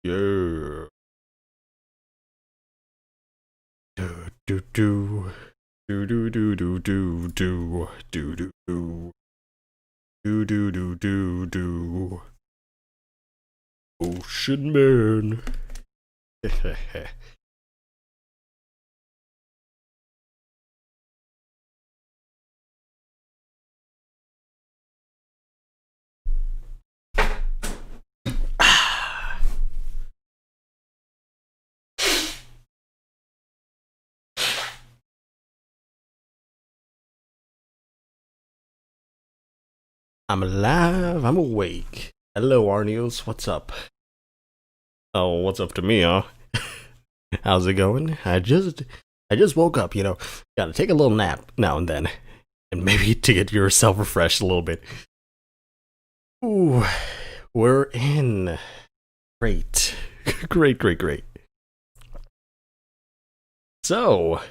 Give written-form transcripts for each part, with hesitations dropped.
Yeah. Do do do do do do do do do do do do do do do do. Ocean Man. I'm alive. I'm awake. Hello, Arnios. What's up? Oh, what's up to me, huh? How's it going? I just woke up. Gotta take a little nap now and then, and maybe to get yourself refreshed a little bit. Ooh, we're in. Great, great. So,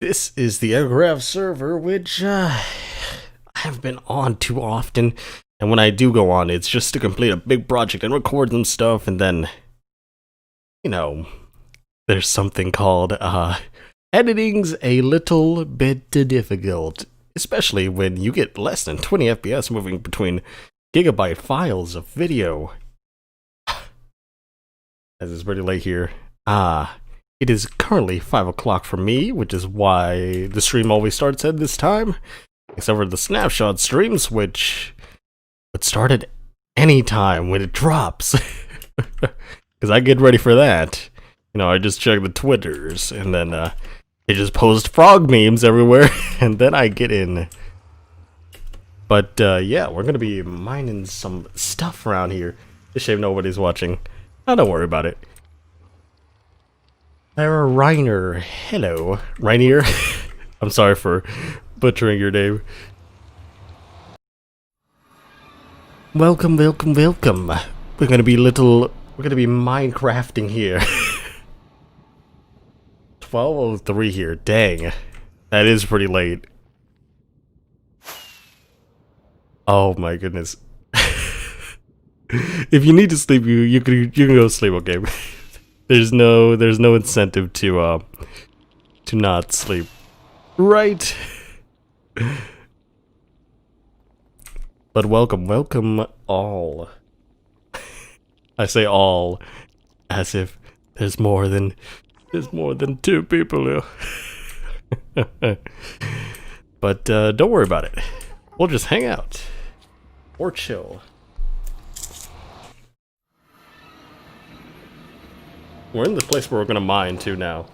this is the EchoCraft server, which I haven't been on too often. And when I do go on, it's just to complete a big project and record some stuff, and then, there's something called, editing's a little bit difficult. Especially when you get less than 20 FPS moving between gigabyte files of video. As it's pretty late here. It is currently 5 o'clock for me, which is why the stream always starts at this time. Except for the snapshot streams, which would start at any time when it drops. Because I get ready for that. I just check the Twitters, and then they just post frog memes everywhere, and then I get in. But yeah, we're going to be mining some stuff around here. It's a shame nobody's watching. Oh, don't worry about it. Sarah Reiner. Hello. Rainier. I'm sorry for butchering your name. Welcome. We're gonna be Mindcrafting here. 12:03 here. Dang. That is pretty late. Oh my goodness. If you need to sleep, you can go sleep, okay? There's no incentive to not sleep. Right. But welcome all. I say all as if there's more than 2 people here. But don't worry about it. We'll just hang out or chill. We're in the place where we're gonna mine too now.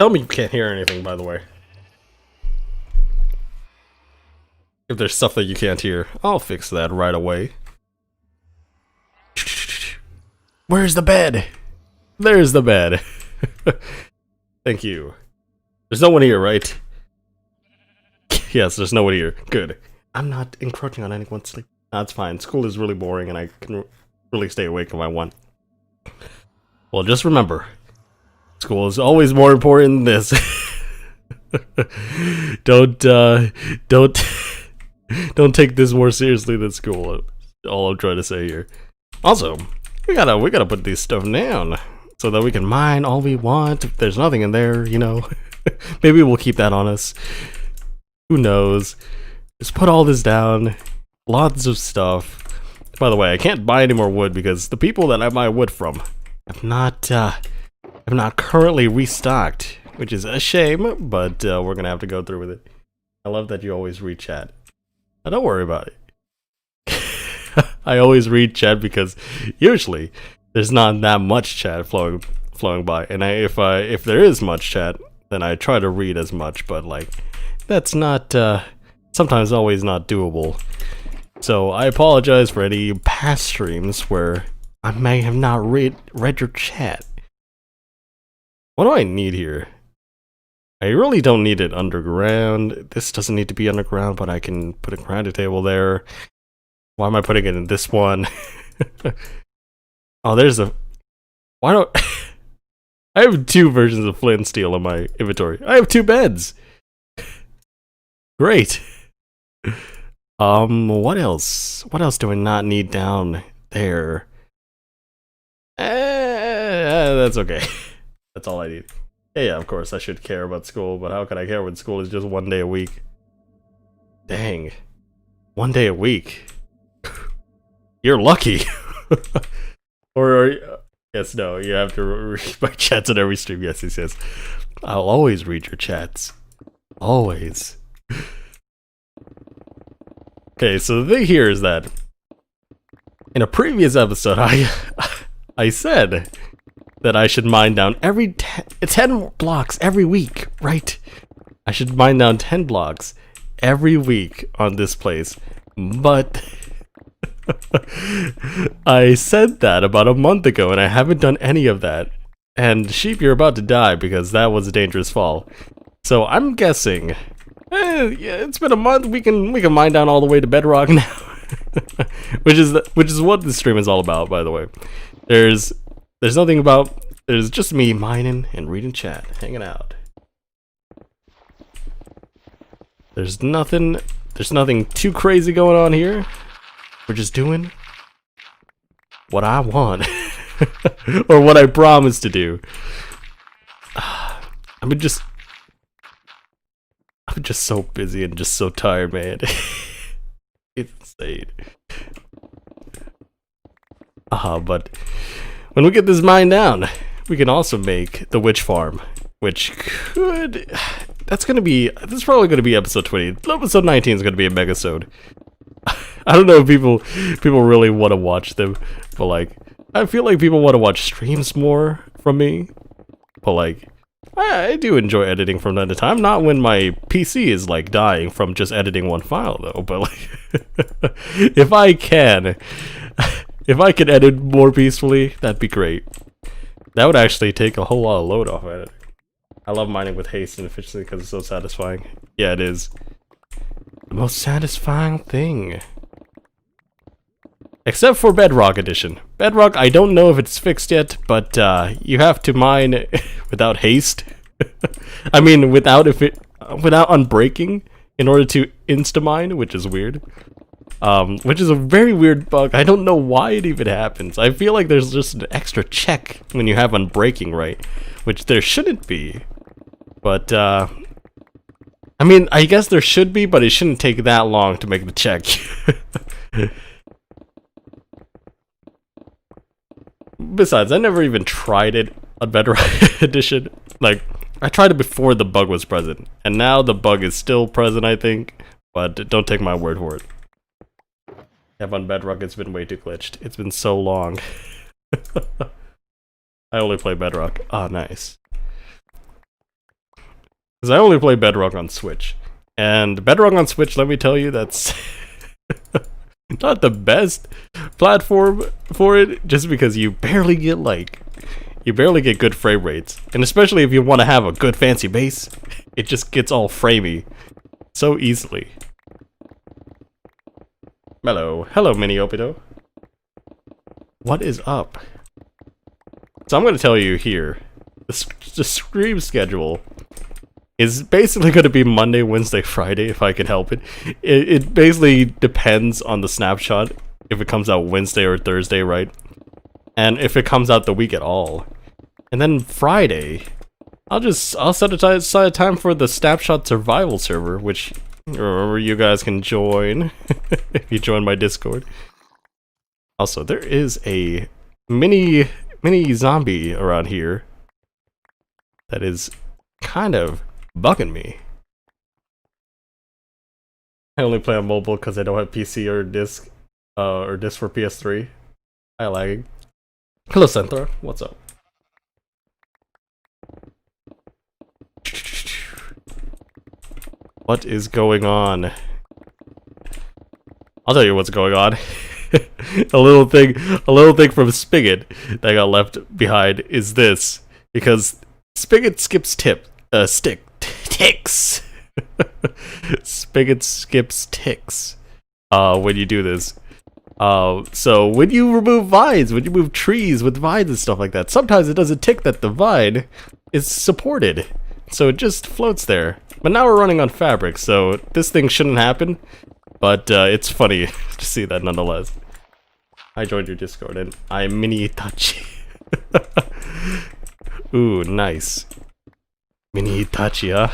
Tell me you can't hear anything, by the way. If there's stuff that you can't hear, I'll fix that right away. Where's the bed? There's the bed. Thank you. There's no one here, right? Yes, there's no one here. Good. I'm not encroaching on anyone's sleep. That's fine. School is really boring and I can really stay awake if I want. Well, just remember, school is always more important than this. Don't take this more seriously than school. All I'm trying to say here. Also, we gotta put this stuff down so that we can mine all we want. If there's nothing in there, maybe we'll keep that on us. Who knows? Just put all this down. Lots of stuff. By the way, I can't buy any more wood because the people that I buy wood from have not currently restocked, which is a shame, but we're gonna have to go through with it. I love that you always read chat. Now, don't worry about it. I always read chat because usually there's not that much chat flowing by, and if there is much chat, then I try to read as much, but that's not sometimes always not doable. So I apologize for any past streams where I may have not read your chat. What do I need here? I really don't need it underground. This doesn't need to be underground, but I can put a grinding table there. Why am I putting it in this one? Oh, there's a... Why don't... I have 2 versions of flint and steel in my inventory. I have 2 beds! Great! What else? What else do I not need down there? That's okay. That's all I need. Yeah, of course I should care about school, but how can I care when school is just 1 day a week? Dang. 1 day a week. You're lucky. Or yes, no, you have to read my chats on every stream. Yes, he says. I'll always read your chats. Always. Okay, so the thing here is that in a previous episode, I said that I should mine down 10 blocks every week, right? I should mine down 10 blocks every week on this place, but I said that about a month ago and I haven't done any of that. And sheep, you're about to die because that was a dangerous fall. So I'm guessing, yeah, it's been a month. We can mine down all the way to bedrock now, which is what this stream is all about, by the way. There's just me mining and reading chat, hanging out. There's nothing too crazy going on here. We're just doing what I want. Or what I promised to do. I'm just so busy and just so tired, man. It's insane. But when we get this mine down, we can also make the witch farm, which could... This is probably gonna be episode 20. Episode 19 is gonna be a megasode. I don't know if people really want to watch them, but like, I feel like people want to watch streams more from me. But like, I do enjoy editing from time to time. Not when my PC is like dying from just editing one file though. But like, if I can edit more peacefully, that'd be great. That would actually take a whole lot of load off editing. I love mining with haste and efficiency because it's so satisfying. Yeah, it is. The most satisfying thing. Except for Bedrock Edition. Bedrock, I don't know if it's fixed yet, but you have to mine without haste. I mean, without unbreaking in order to insta-mine, which is weird. Which is a very weird bug. I don't know why it even happens. I feel like there's just an extra check when you have unbreaking, right? Which there shouldn't be. But, I mean, I guess there should be, but it shouldn't take that long to make the check. Besides, I never even tried it on Bedrock Edition. Like, I tried it before the bug was present, and now the bug is still present, I think. But don't take my word for it. Yeah, on Bedrock, it's been way too glitched. It's been so long. I only play Bedrock. Ah, nice. Because I only play Bedrock on Switch. And Bedrock on Switch, let me tell you, that's not the best platform for it, just because you barely get good frame rates. And especially if you want to have a good fancy base, it just gets all framey so easily. Hello, Mini Opito. What is up? So I'm going to tell you here, the stream schedule is basically going to be Monday, Wednesday, Friday, if I can help it. It basically depends on the snapshot, if it comes out Wednesday or Thursday, right? And if it comes out the week at all. And then Friday, I'll set aside time for the Snapshot Survival server, which, remember, you guys can join if you join my Discord. Also, there is a mini zombie around here that is kind of bugging me. I only play on mobile because I don't have PC or disc for PS3. Hi, lagging. Hello, Centra. What's up? What is going on? I'll tell you what's going on. a little thing from Spigot that got left behind is this, because Spigot skips ticks. Spigot skips ticks when you do this. So when you remove vines, when you move trees with vines and stuff like that, sometimes it doesn't tick that the vine is supported, so it just floats there. But now we're running on fabric, so this thing shouldn't happen. But it's funny to see that nonetheless. I joined your Discord and I'm Mini Itachi. Ooh, nice. Mini Itachi, huh?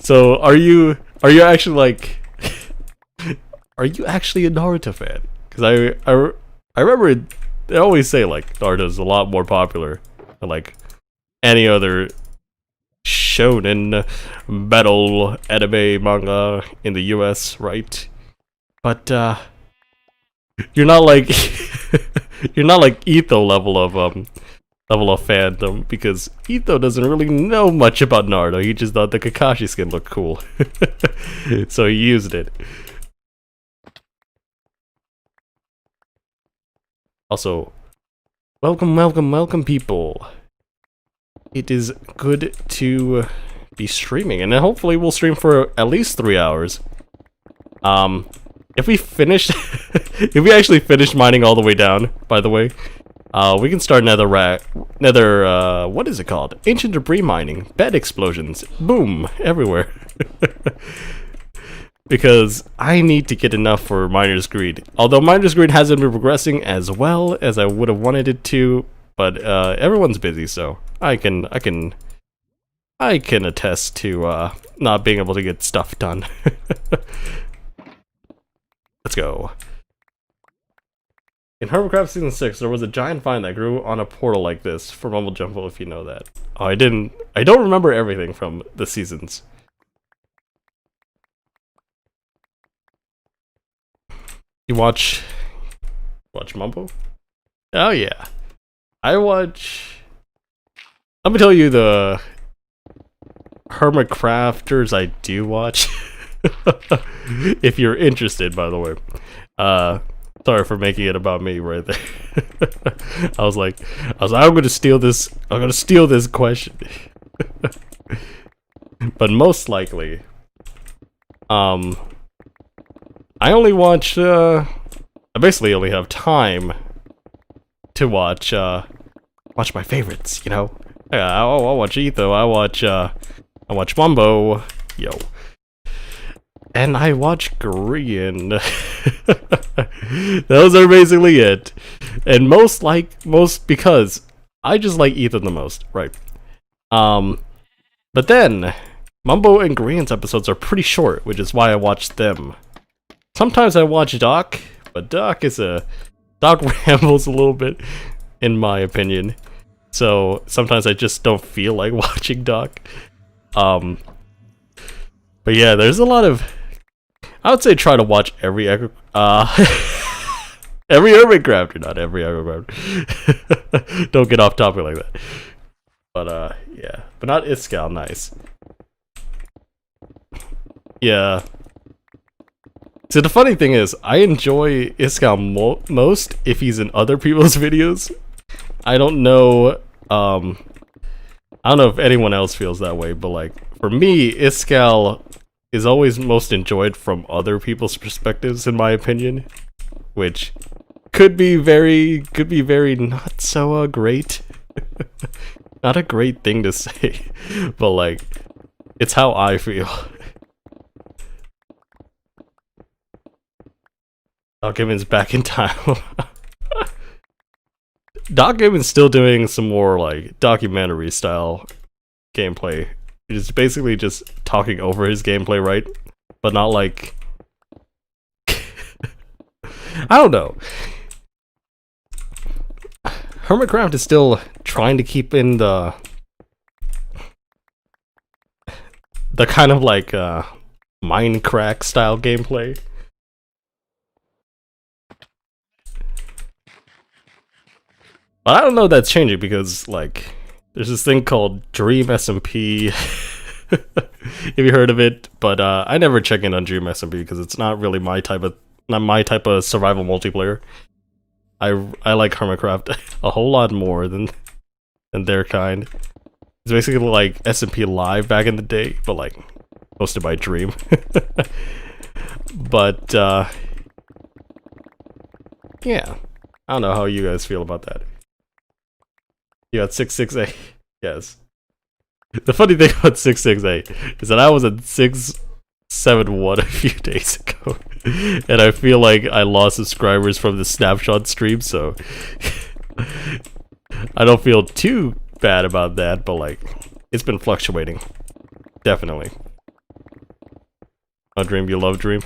So, are you actually like... Are you actually a Naruto fan? Because I remember they always say like Naruto's a lot more popular than like any other shonen battle anime manga in the US, right? But you're not like you're not like Etho level of fandom, because Etho doesn't really know much about Naruto. He just thought the Kakashi skin looked cool. So he used it. Also, welcome people. It is good to be streaming, and then hopefully we'll stream for at least 3 hours. If we finish, if we actually finish mining all the way down, by the way, we can start what is it called? Ancient debris mining, bed explosions, boom, everywhere. Because I need to get enough for Miner's Greed. Although Miner's Greed hasn't been progressing as well as I would have wanted it to, but everyone's busy, so I can attest to not being able to get stuff done. Let's go. In Hermitcraft Season 6, there was a giant vine that grew on a portal like this for Mumble Jumble, if you know that. Oh, I don't remember everything from the seasons. You watch Mumbo? Oh yeah. Let me tell you the Hermitcrafters I do watch. If you're interested, by the way. Sorry for making it about me right there. I was like, I'm gonna steal this question. But most likely, I only watch, I basically only have time to watch my favorites, you know? I'll watch Etho, I watch Mumbo, yo. And I watch Korean. Those are basically it. And most because I just like Ethan the most, right? But then, Mumbo and Korean's episodes are pretty short, which is why I watch them. Sometimes I watch Doc, but Doc rambles a little bit, in my opinion. So sometimes I just don't feel like watching Doc. But yeah, there's a lot of. I would say try to watch every every Hermitcrafter, not every Hermitcrafter. Don't get off topic like that. But yeah, but not Iskal, nice. Yeah. So the funny thing is, I enjoy Iskal most if he's in other people's videos. I don't know if anyone else feels that way, but like for me, Iskal is always most enjoyed from other people's perspectives, in my opinion, which could be very not so great. Not a great thing to say, but like it's how I feel. Doc Gibbons back in time. Doc Gibbons still doing some more like documentary style gameplay. It's basically just talking over his gameplay, right? But not like I don't know. Hermitcraft is still trying to keep in the kind of like Mindcrack style gameplay. But I don't know if that's changing because, like, there's this thing called Dream SMP. Have you heard of it? But I never check in on Dream SMP because it's not really my type of survival multiplayer. I like Hermitcraft a whole lot more than their kind. It's basically like SMP Live back in the day, but like hosted by Dream. But yeah, I don't know how you guys feel about that. You got 668. Yes. The funny thing about 668 is that I was at 7-1 a few days ago, and I feel like I lost subscribers from the snapshot stream, so I don't feel too bad about that, but like, it's been fluctuating. Definitely. Oh, Dream, you love Dream?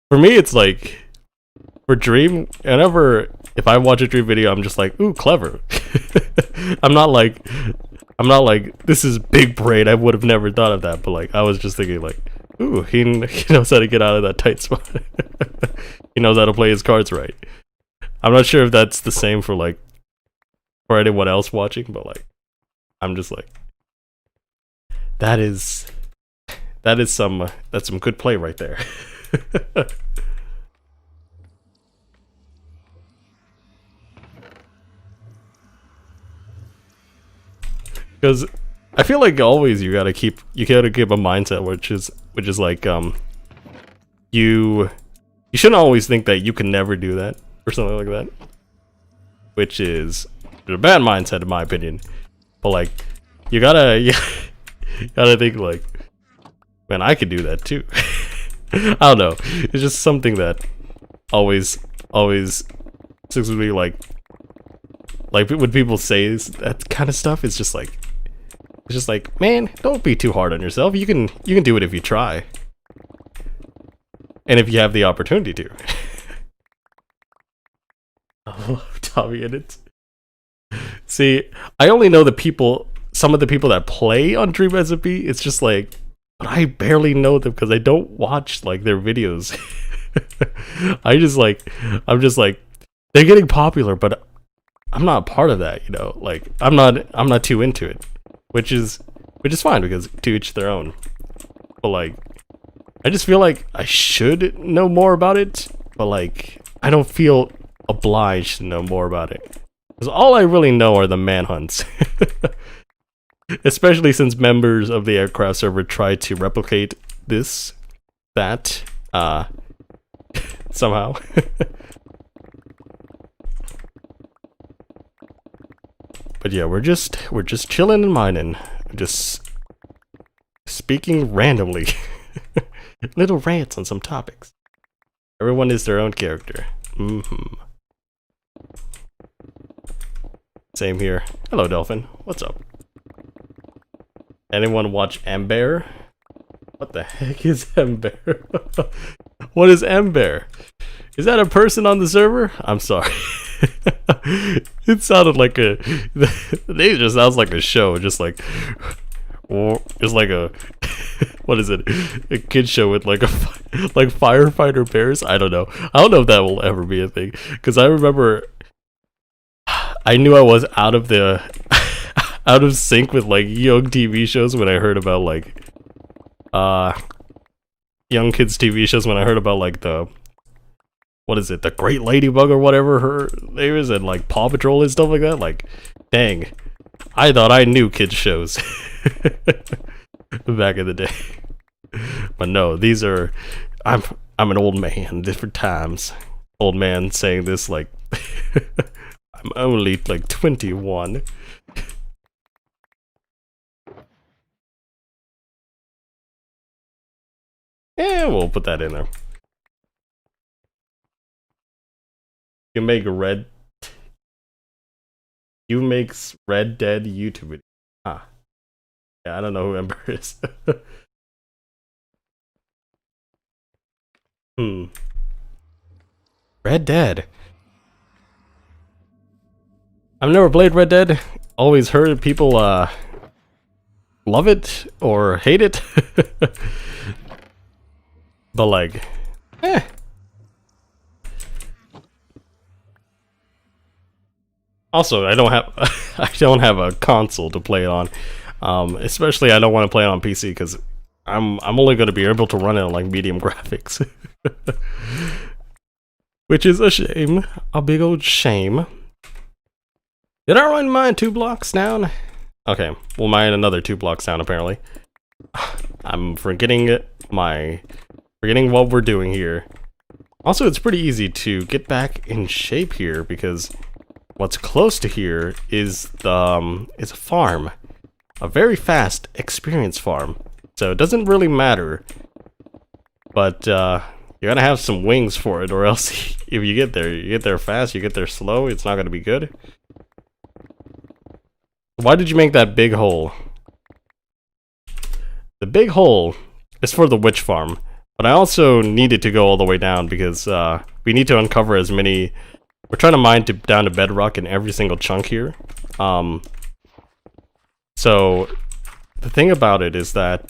For me, it's like, for Dream, whenever, if I watch a Dream video, I'm just like, ooh, clever. I'm not like, this is big brain, I would have never thought of that, but like, I was just thinking like, ooh, he knows how to get out of that tight spot. He knows how to play his cards right. I'm not sure if that's the same for like, for anyone else watching, but like, I'm just like, that's some good play right there. Because I feel like always you gotta keep a mindset which is like you shouldn't always think that you can never do that or something like that, which is a bad mindset in my opinion. But like you gotta think like, man, I could do that too. I don't know. It's just something that always sticks with me. Like when people say that kind of stuff, it's just like man, don't be too hard on yourself. You can do it if you try, and if you have the opportunity to. Oh, Tommy in it. See, I only know some of the people that play on Dream SMP. It's just like, but I barely know them because I don't watch like their videos. I'm just like, they're getting popular, but I'm not part of that, you know. Like I'm not too into it, which is fine because to each their own. But like, I just feel like I should know more about it, but like I don't feel obliged to know more about it because all I really know are the manhunts. Especially since members of the EchoCraft server tried to replicate that somehow. But yeah, we're just chilling and mining, just speaking randomly, little rants on some topics. Everyone is their own character. Same here. Hello, Dolphin. What's up? Anyone watch Ember? What the heck is Ember? What is Ember? Is that a person on the server? I'm sorry. It sounded like a... The name just sounds like a show. Just like a... What is it? A kid show with like like firefighter bears? I don't know. I don't know if that will ever be a thing. Because I remember... I knew I was out of sync with like young TV shows when I heard about like young kids TV shows, when I heard about like the Great Ladybug or whatever her name is, and like Paw Patrol and stuff like that. Like, dang, I thought I knew kids shows back in the day. But no, these are I'm an old man, different times. Old man saying this like I'm only like 21. Yeah, we'll put that in there. You make Red Dead YouTube video. Ah. Yeah, I don't know who Ember is. Red Dead. I've never played Red Dead. Always heard people love it or hate it. But like, Also, I don't have a console to play it on. Especially I don't want to play it on PC because I'm only going to be able to run it on like medium graphics. Which is a shame. A big old shame. Did I run mine 2 blocks down? Okay, we'll mine another 2 blocks down apparently. I'm forgetting what we're doing here. Also, it's pretty easy to get back in shape here because what's close to here is the is a farm, a very fast experience farm. So it doesn't really matter, but you gotta have some wings for it, or else if you get there fast, you get there slow, it's not gonna be good. Why did you make that big hole? The big hole is for the witch farm, but I also needed to go all the way down because we need to uncover as many. We're trying to mine down to bedrock in every single chunk here. So the thing about it is that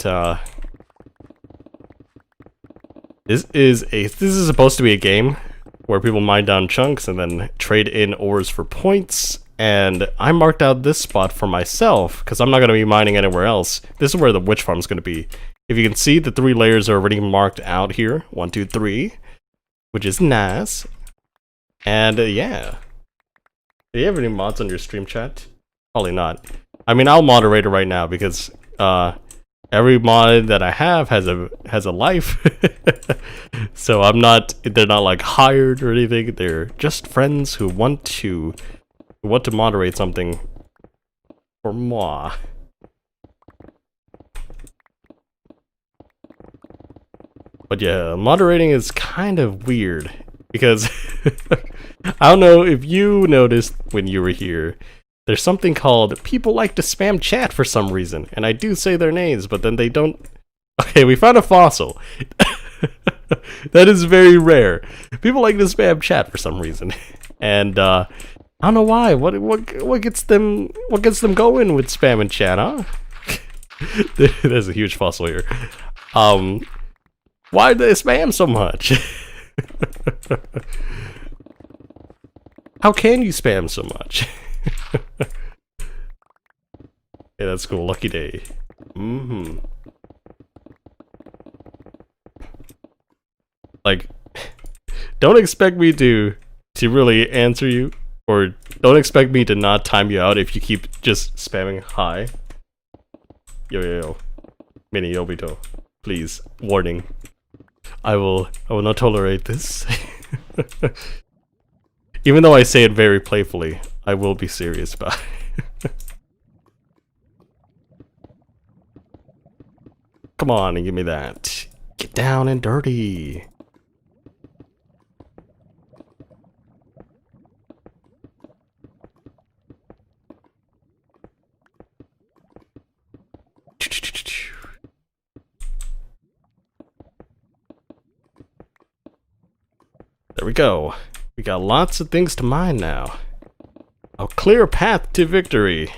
this is supposed to be a game where people mine down chunks and then trade in ores for points. And I marked out this spot for myself because I'm not going to be mining anywhere else. This is where the witch farm is going to be. If you can see, the 3 layers are already marked out here. 1, 2, 3, which is nice. And yeah, do you have any mods on your stream chat? Probably not. I mean, I'll moderate it right now because every mod that I have has a life. So they're not like hired or anything. They're just friends who want to moderate something for moi. But yeah, moderating is kind of weird because I don't know if you noticed when you were here, there's something called people like to spam chat for some reason, and I do say their names, but then they don't. Okay, we found a fossil. That is very rare. People like to spam chat for some reason, and I don't know why. What gets them going with spam and chat, huh? There's a huge fossil here. Why do they spam so much? How can you spam so much? Yeah, that's cool. Lucky day. Like, don't expect me to really answer you, or don't expect me to not time you out if you keep just spamming hi. Yo. Mini Obito. Please. Warning. I will not tolerate this. Even though I say it very playfully, I will be serious about it. Come on and give me that. Get down and dirty. There we go. We got lots of things to mine now. A clear path to victory.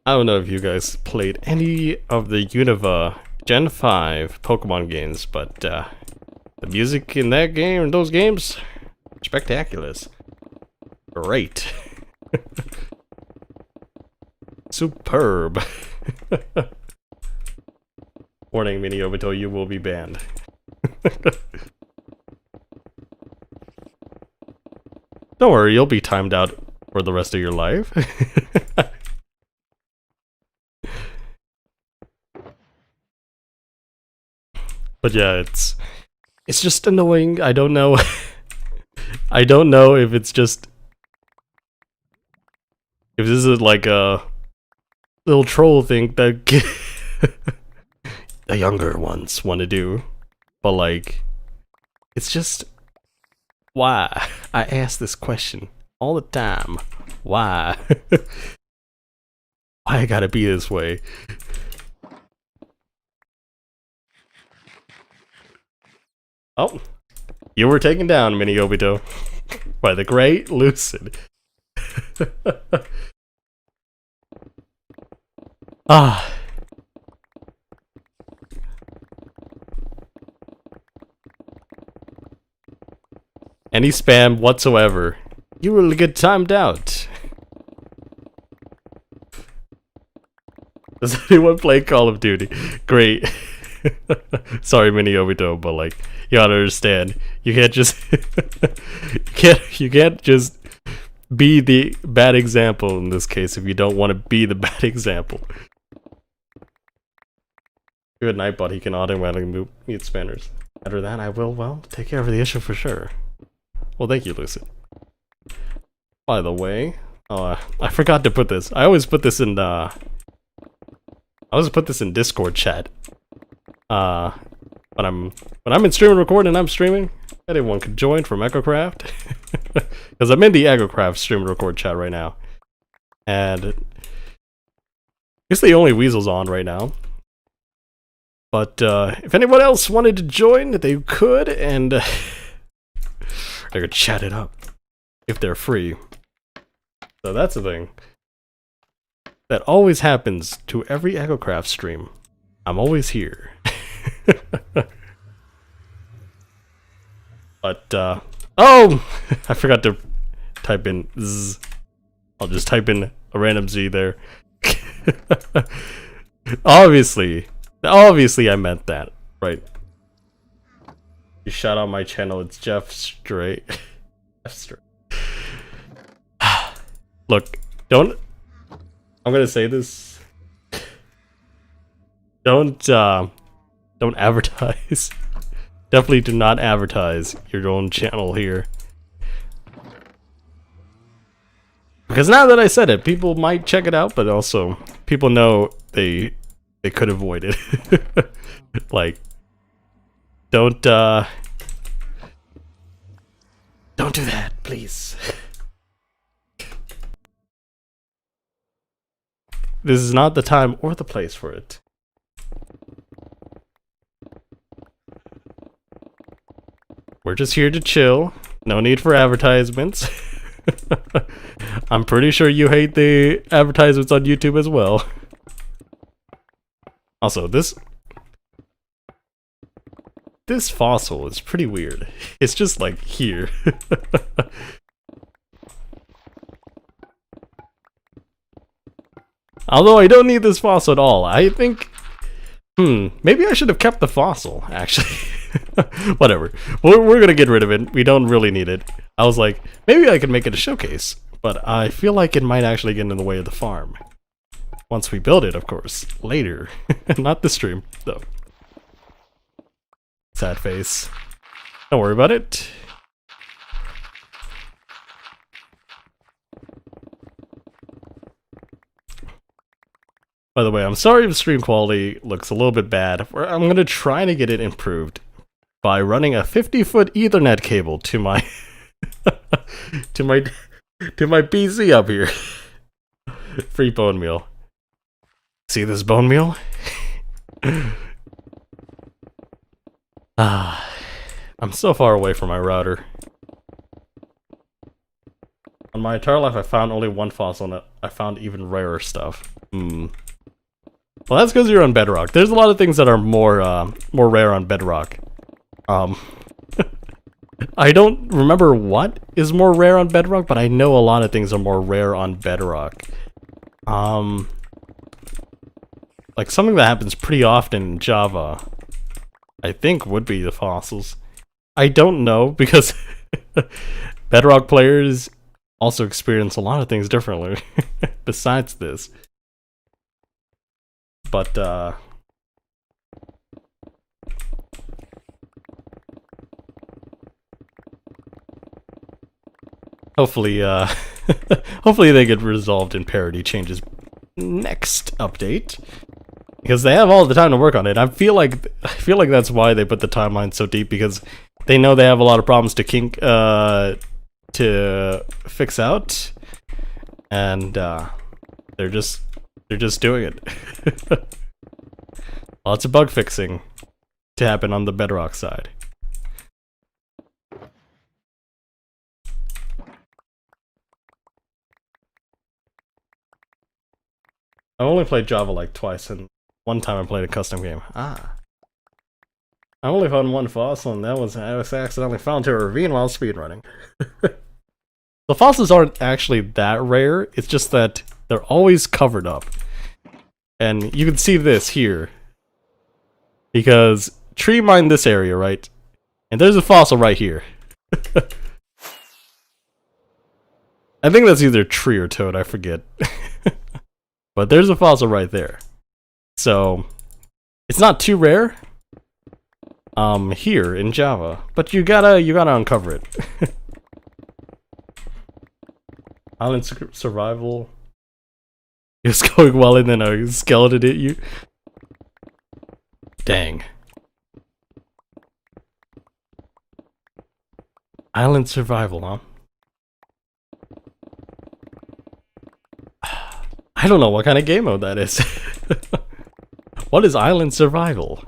I don't know if you guys played any of the Unova Gen 5 Pokemon games, but the music in that game, in those games, spectacular. Great. Superb. Warning, Mini Obito, you will be banned. Don't worry, you'll be timed out for the rest of your life. But yeah, it's just annoying. I don't know. I don't know if it's just if this is like a little troll thing that the younger ones want to do. But like, it's just why I ask this question all the time. Why? Why I gotta be this way? Oh, you were taken down, Mini Obito, by the great Lucid. Ah. Any spam whatsoever, you will get timed out. Does anyone play Call of Duty? Great. Sorry, Mini Obito, but like, you gotta understand, you can't just you can't just be the bad example in this case if you don't want to be the bad example. Good night, bot. He can automatically mute spammers. After that, I will, well, take care of the issue for sure. Well, thank you, Lucid. By the way, I forgot to put this. I always put this in Discord chat. When I'm in stream and record and I'm streaming, anyone can join from EchoCraft. Because I'm in the EchoCraft stream and record chat right now. And it's the only Weasel's on right now. But if anyone else wanted to join, they could, and they could chat it up if they're free. So that's the thing. That always happens to every EchoCraft stream. I'm always here. But, oh! I forgot to type in Z. I'll just type in a random Z there. Obviously I meant that, right? You shout out my channel, it's Jeff Straight. Jeff Straight. Look, I'm gonna say this. Don't advertise. Definitely do not advertise your own channel here. Because now that I said it, people might check it out, but also people know they could avoid it. Like, don't do that, please. This is not the time or the place for it. We're just here to chill. No need for advertisements. I'm pretty sure you hate the advertisements on YouTube as well. Also, this fossil is pretty weird. It's just like here. Although I don't need this fossil at all. I think, maybe I should have kept the fossil, actually. Whatever. We're gonna get rid of it. We don't really need it. I was like, maybe I could make it a showcase, but I feel like it might actually get in the way of the farm. Once we build it, of course. Later. Not the stream, though. Sad face. Don't worry about it. By the way, I'm sorry if stream quality looks a little bit bad. I'm gonna try to get it improved by running a 50-foot Ethernet cable to my to my PC up here. Free bone meal. See this bone meal? I'm so far away from my router. On my entire life, I found only one fossil, and I found even rarer stuff. Well, that's because you're on Bedrock. There's a lot of things that are more rare on Bedrock. I don't remember what is more rare on Bedrock, but I know a lot of things are more rare on Bedrock. Like something that happens pretty often in Java, I think would be the fossils. I don't know, because Bedrock players also experience a lot of things differently besides this. But hopefully hopefully they get resolved in parity changes next update, because they have all the time to work on it. I feel like that's why they put the timeline so deep, because they know they have a lot of problems to fix out, and they're just doing it. Lots of bug fixing to happen on the Bedrock side. I only played Java like twice, and one time I played a custom game. I only found one fossil, and I was accidentally found to a ravine while speedrunning. The fossils aren't actually that rare, it's just that they're always covered up. And you can see this here, because tree mined this area, right? And there's a fossil right here. I think that's either tree or toad, I forget. But there's a fossil right there. So it's not too rare here in Java, but you gotta uncover it. Island survival. It's going well and then a skeleton hit you. Dang. Island survival, huh? I don't know what kind of game mode that is. What is island survival?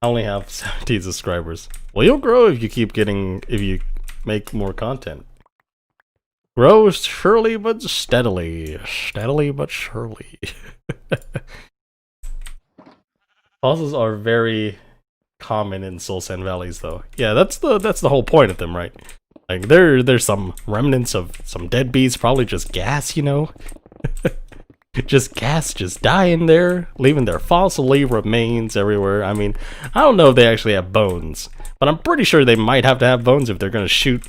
I only have 17 subscribers. Well, you'll grow if you keep getting, if you make more content. Grow surely but steadily. Steadily but surely. Fossils are very common in soul sand valleys though. Yeah, that's the whole point of them, right? Like there's some remnants of some dead bees, probably just gas, you know? Just gas just dying there, leaving their fossil remains everywhere. I mean, I don't know if they actually have bones, but I'm pretty sure they might have to have bones if they're gonna shoot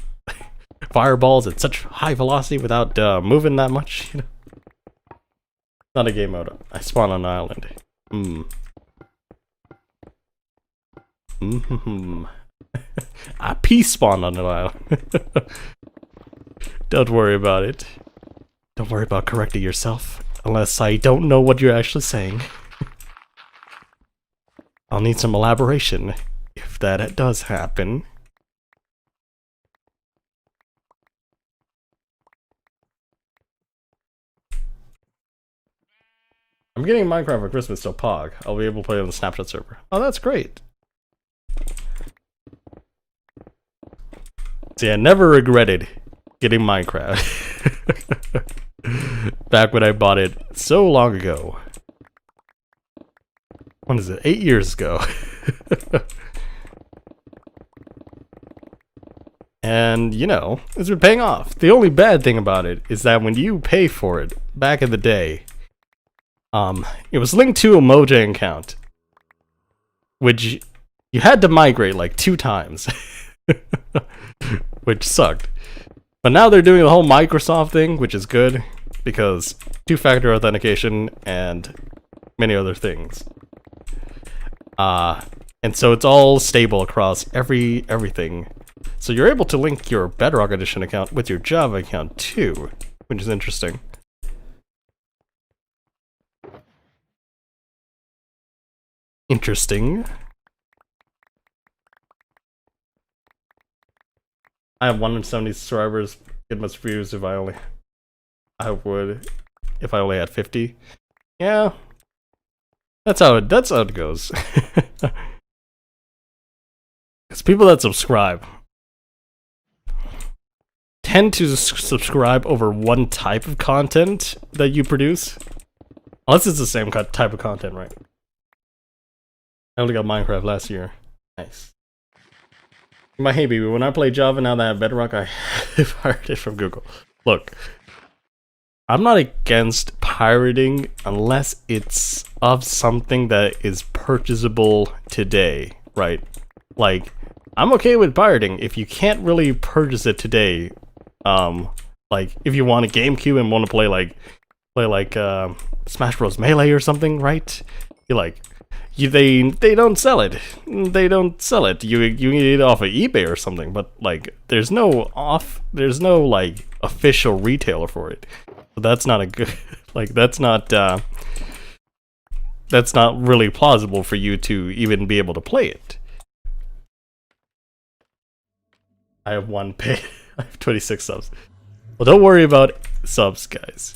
fireballs at such high velocity without moving that much, you know? Not a game mode. I spawn on an island. I peace spawn on an island. Don't worry about it. Don't worry about correcting yourself. Unless I don't know what you're actually saying. I'll need some elaboration if that does happen. I'm getting Minecraft for Christmas till Pog. I'll be able to play on the Snapchat server. Oh, that's great. See, I never regretted getting Minecraft. Back when I bought it so long ago. What is it? 8 years ago. And, you know, it's been paying off. The only bad thing about it is that when you pay for it, back in the day, it was linked to a Mojang account, which you had to migrate like 2 times, which sucked. But now they're doing the whole Microsoft thing, which is good, because 2-factor authentication and many other things. And so it's all stable across everything. So you're able to link your Bedrock Edition account with your Java account too, which is interesting. Interesting. I have 170 subscribers. Get much views if I only had 50. Yeah. That's how it goes. It's people that subscribe tend to subscribe over one type of content that you produce. Unless it's the same type of content, right? I only got Minecraft last year. Nice. My hey baby, when I play Java now that I have Bedrock, I pirated it from Google. Look, I'm not against pirating unless it's of something that is purchasable today, right? Like, I'm okay with pirating if you can't really purchase it today. Like if you want a GameCube and want to play like Smash Bros. Melee or something, right? You're like, they don't sell it. They don't sell it. You get it off of eBay or something, but like there's no like official retailer for it. So that's not a good like that's not really plausible for you to even be able to play it. I have one pay. I have 26 subs. Well, don't worry about subs, guys.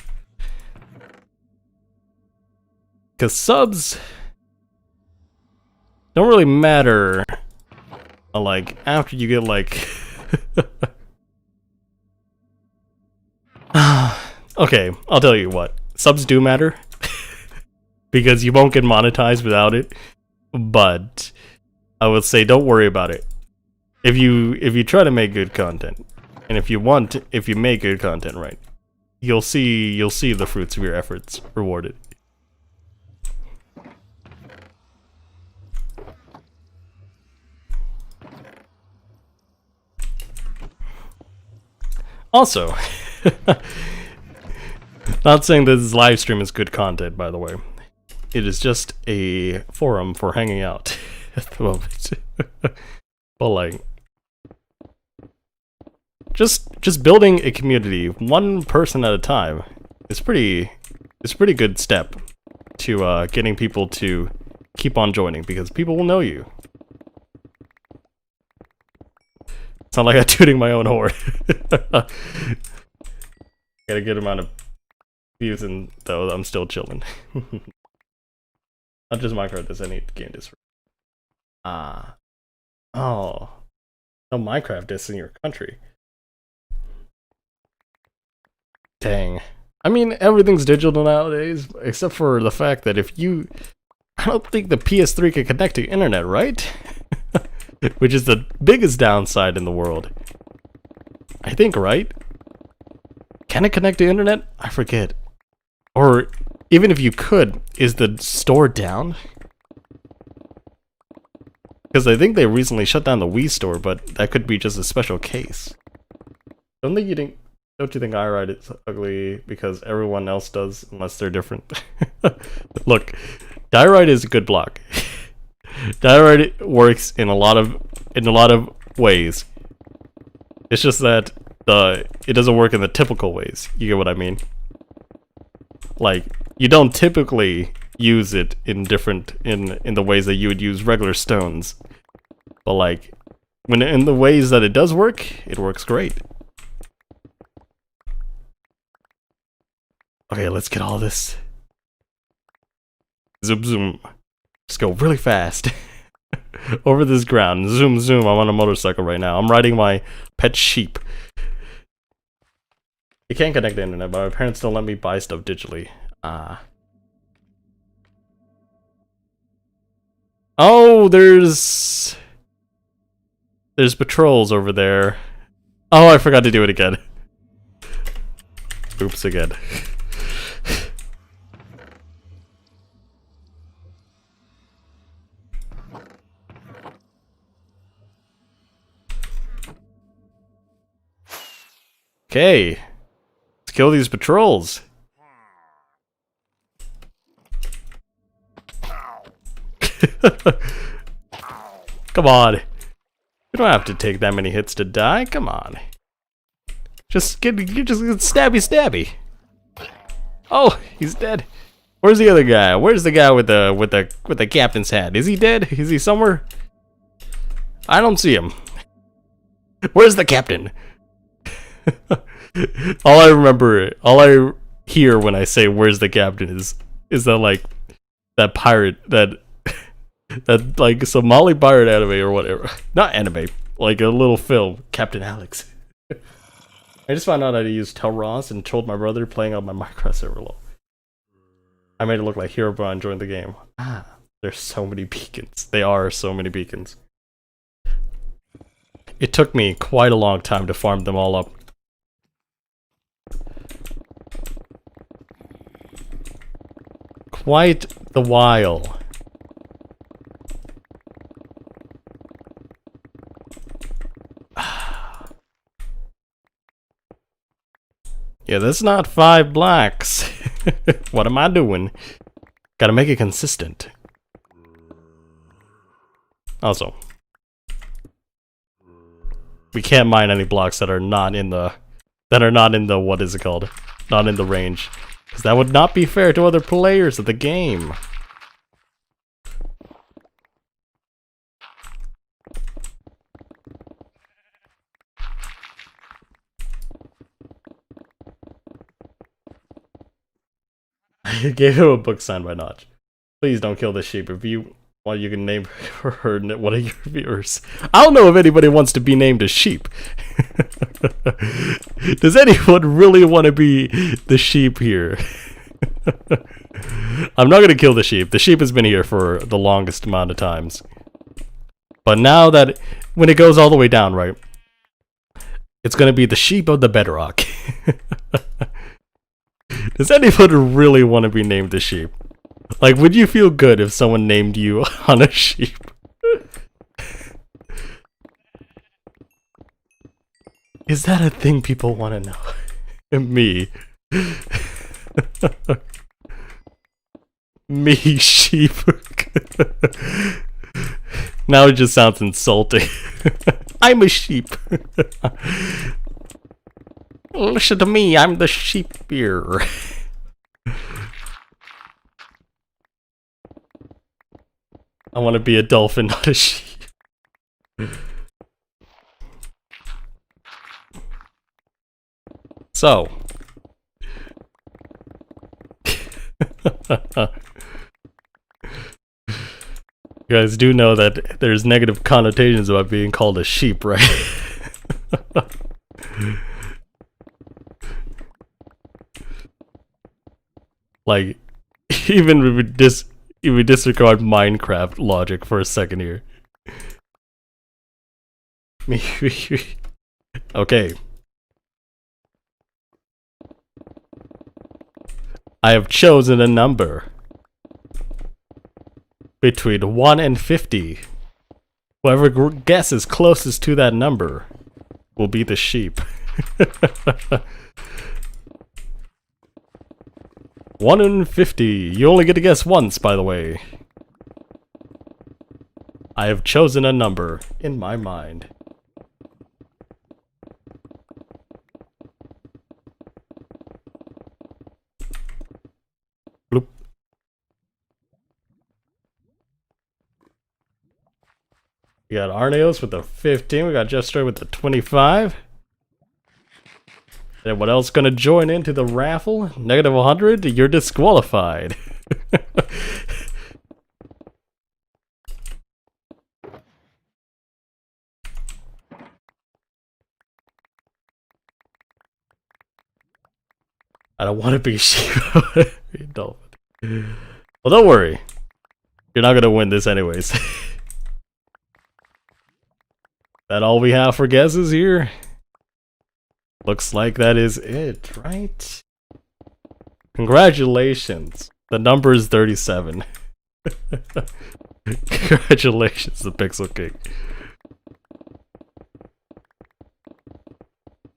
Because subs don't really matter, like, after you get, like... Okay, I'll tell you what. Subs do matter. Because you won't get monetized without it. But I would say don't worry about it. If you try to make good content, and if you make good content, right, you'll see the fruits of your efforts rewarded. Also, not saying that this live stream is good content, by the way. It is just a forum for hanging out at the moment. But like, just building a community, one person at a time, is pretty good step to getting people to keep on joining, because people will know you. Sound like I'm tooting my own horn. Got a good amount of views, and though I'm still chilling. Not just Minecraft, there's any game this. Oh, no Minecraft is in your country. Dang. I mean, everything's digital nowadays, except for the fact that if you... I don't think the PS3 can connect to internet, right? Which is the biggest downside in the world. I think, right? Can it connect to internet? I forget. Or, even if you could, is the store down? Because I think they recently shut down the Wii store, but that could be just a special case. Don't you think iRide is ugly because everyone else does, unless they're different? Look, iRide is a good block. iRide works in a lot of ways. It's just that it doesn't work in the typical ways. You get what I mean? Like, you don't typically use it in the ways that you would use regular stones. But like, when in the ways that it does work, it works great. Okay, let's get all this. Zoom zoom. Just go really fast. Over this ground. Zoom zoom. I'm on a motorcycle right now. I'm riding my pet sheep. You can't connect to the internet, but my parents don't let me buy stuff digitally. Oh, there's patrols over there. Oh, I forgot to do it again. Oops again. Okay, let's kill these patrols. Come on. You don't have to take that many hits to die. Come on. You just get stabby. Oh, he's dead. Where's the other guy? Where's the guy with the captain's hat? Is he dead? Is he somewhere? I don't see him. Where's the captain? all I hear when I say "where's the captain" is that like that pirate that like Somali pirate anime or whatever, not anime, like a little film, Captain Alex. I just found out how to use Telros and told my brother playing on my Minecraft server. I made it look like Herobrine joined the game. There's so many beacons. They are so many beacons. It took me quite a long time to farm them all up. Quite the while. Yeah, that's not 5 blocks. What am I doing? Gotta make it consistent. Also, we can't mine any blocks that are not in the what is it called? Not in the range. Because that would not be fair to other players of the game. I gave him a book signed by Notch. Please don't kill the sheep. If you want, you can name her one of your viewers. I don't know if anybody wants to be named a sheep. Does anyone really want to be the sheep here? I'm not going to kill the sheep. The sheep has been here for the longest amount of times. But now that, when it goes all the way down, right? It's going to be the sheep of the bedrock. Does anyone really want to be named a sheep? Like, would you feel good if someone named you on a sheep? Is that a thing people want to know? Me. Me, sheep. Now it just sounds insulting. I'm a sheep. Listen to me, I'm the sheep here. I want to be a dolphin, not a sheep. So. You guys do know that there's negative connotations about being called a sheep, right? Like, even if we disregard Mindcraft logic for a second here. Okay. I have chosen a number between 1 and 50. Whoever guesses closest to that number will be the sheep. 1 and 50. You only get to guess once, by the way. I have chosen a number in my mind. Bloop. We got Arneos with the 15. We got Jester with the 25. Anyone else gonna join into the raffle? Negative 100? You're disqualified. I don't want to be a sheep. Dolphin. Well, don't worry. You're not gonna win this anyways. That all we have for guesses here? Looks like that is it, right? Congratulations. The number is 37. Congratulations, the Pixel King.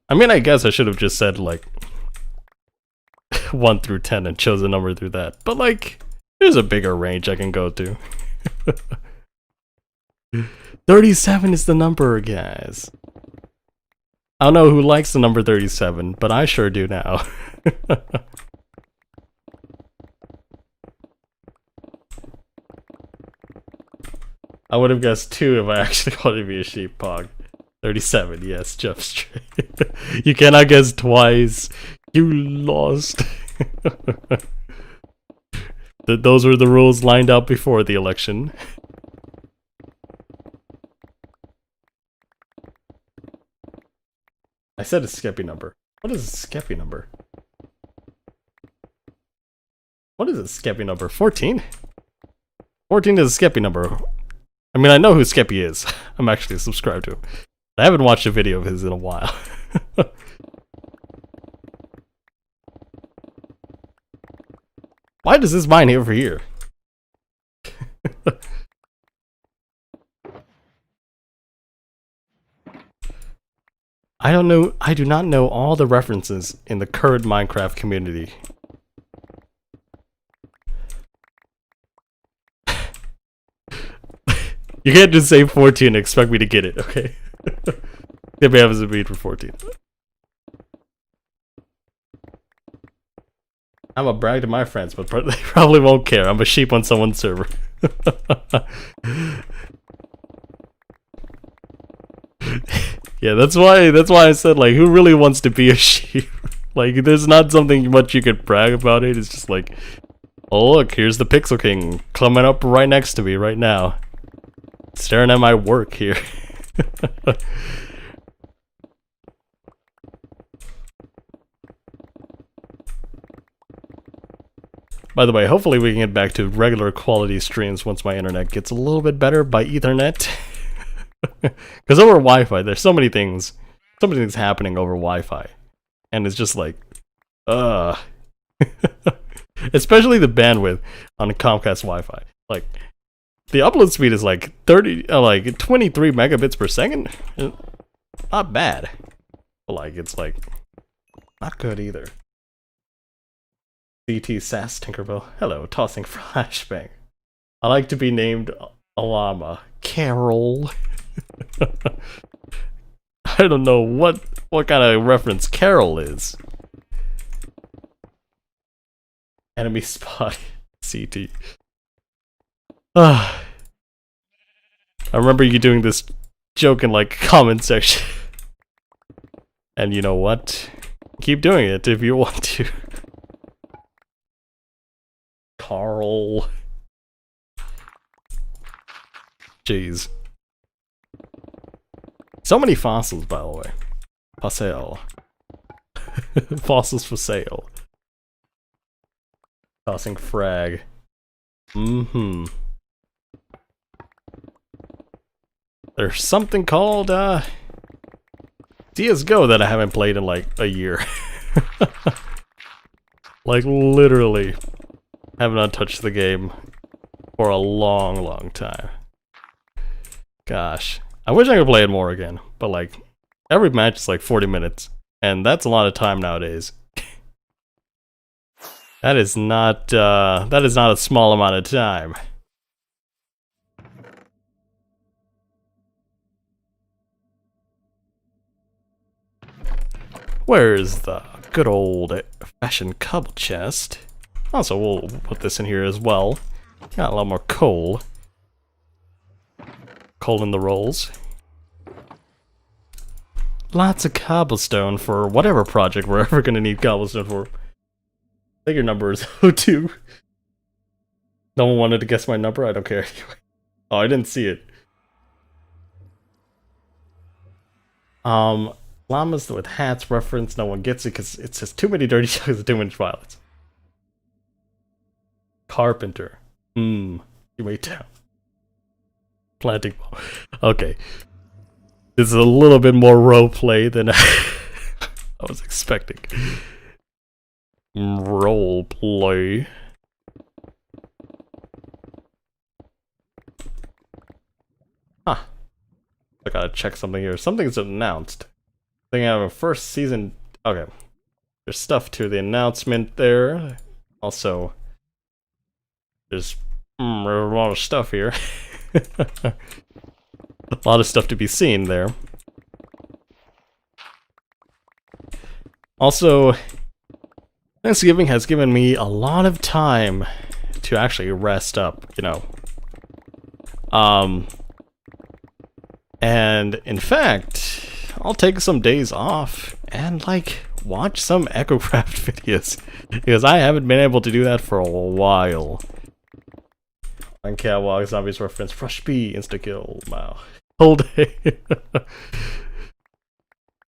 I mean, I guess I should have just said, like, 1 through 10 and chose a number through that. But, like, there's a bigger range I can go to. 37 is the number, guys. I don't know who likes the number 37, but I sure do now. I would have guessed 2 if I actually wanted to be a sheep, Pog. 37, yes, jump straight. You cannot guess twice. You lost. Those were the rules lined out before the election. I said a Skeppy number. What is a Skeppy number? What is a Skeppy number? 14? 14 is a Skeppy number. I mean, I know who Skeppy is. I'm actually subscribed to him. I haven't watched a video of his in a while. Why does this mine over here? I don't know. I do not know all the references in the current Minecraft community. You can't just say 14 and expect me to get it, okay? If it happens to be for 14. I'm a brag to my friends, but they probably won't care. I'm a sheep on someone's server. Yeah, that's why I said, like, who really wants to be a sheep? Like, there's not something much you could brag about it. It's just like, oh look, here's the Pixel King coming up right next to me right now. Staring at my work here. By the way, hopefully we can get back to regular quality streams once my internet gets a little bit better by Ethernet. Because over Wi-Fi, there's so many things happening over Wi-Fi. And it's just like, especially the bandwidth on Comcast Wi-Fi. Like, the upload speed is like 23 megabits per second. Not bad. But like, it's like, not good either. CT Sass Tinkerbell. Hello, tossing flashbang. I like to be named Alama. Carol. I don't know what kind of reference Carol is. Enemy spot. CT. I remember you doing this joke in like comment section. And you know what? Keep doing it if you want to. Carl. Jeez. So many fossils, by the way. For sale. Fossils for sale. Tossing frag. Mm-hmm. There's something called, CSGO that I haven't played in like a year. Like literally have not touched the game for a long time. Gosh. I wish I could play it more again, but like every match is like 40 minutes and that's a lot of time nowadays. That is not a small amount of time. Where's the good old fashioned cobble chest? Also, we'll put this in here as well. Got a lot more coal. Coal in the rolls. Lots of cobblestone for whatever project we're ever gonna need cobblestone for. I think your number is 02. No one wanted to guess my number? I don't care anyway. Oh, I didn't see it. Llamas with hats reference, no one gets it because it says too many dirty jokes and too many violets. Carpenter. You wait down. Planting ball. Okay. This is a little bit more roleplay than I was expecting. Roleplay. Huh. I gotta check something here. Something's announced. I think I have a first season. Okay. There's stuff to the announcement there. Also, there's a lot of stuff here. A lot of stuff to be seen there. Also, Thanksgiving has given me a lot of time to actually rest up, you know. And in fact, I'll take some days off and like watch some EchoCraft videos because I haven't been able to do that for a while. On Catwalk, Zombies reference, Rush B, insta kill, wow. Whole day.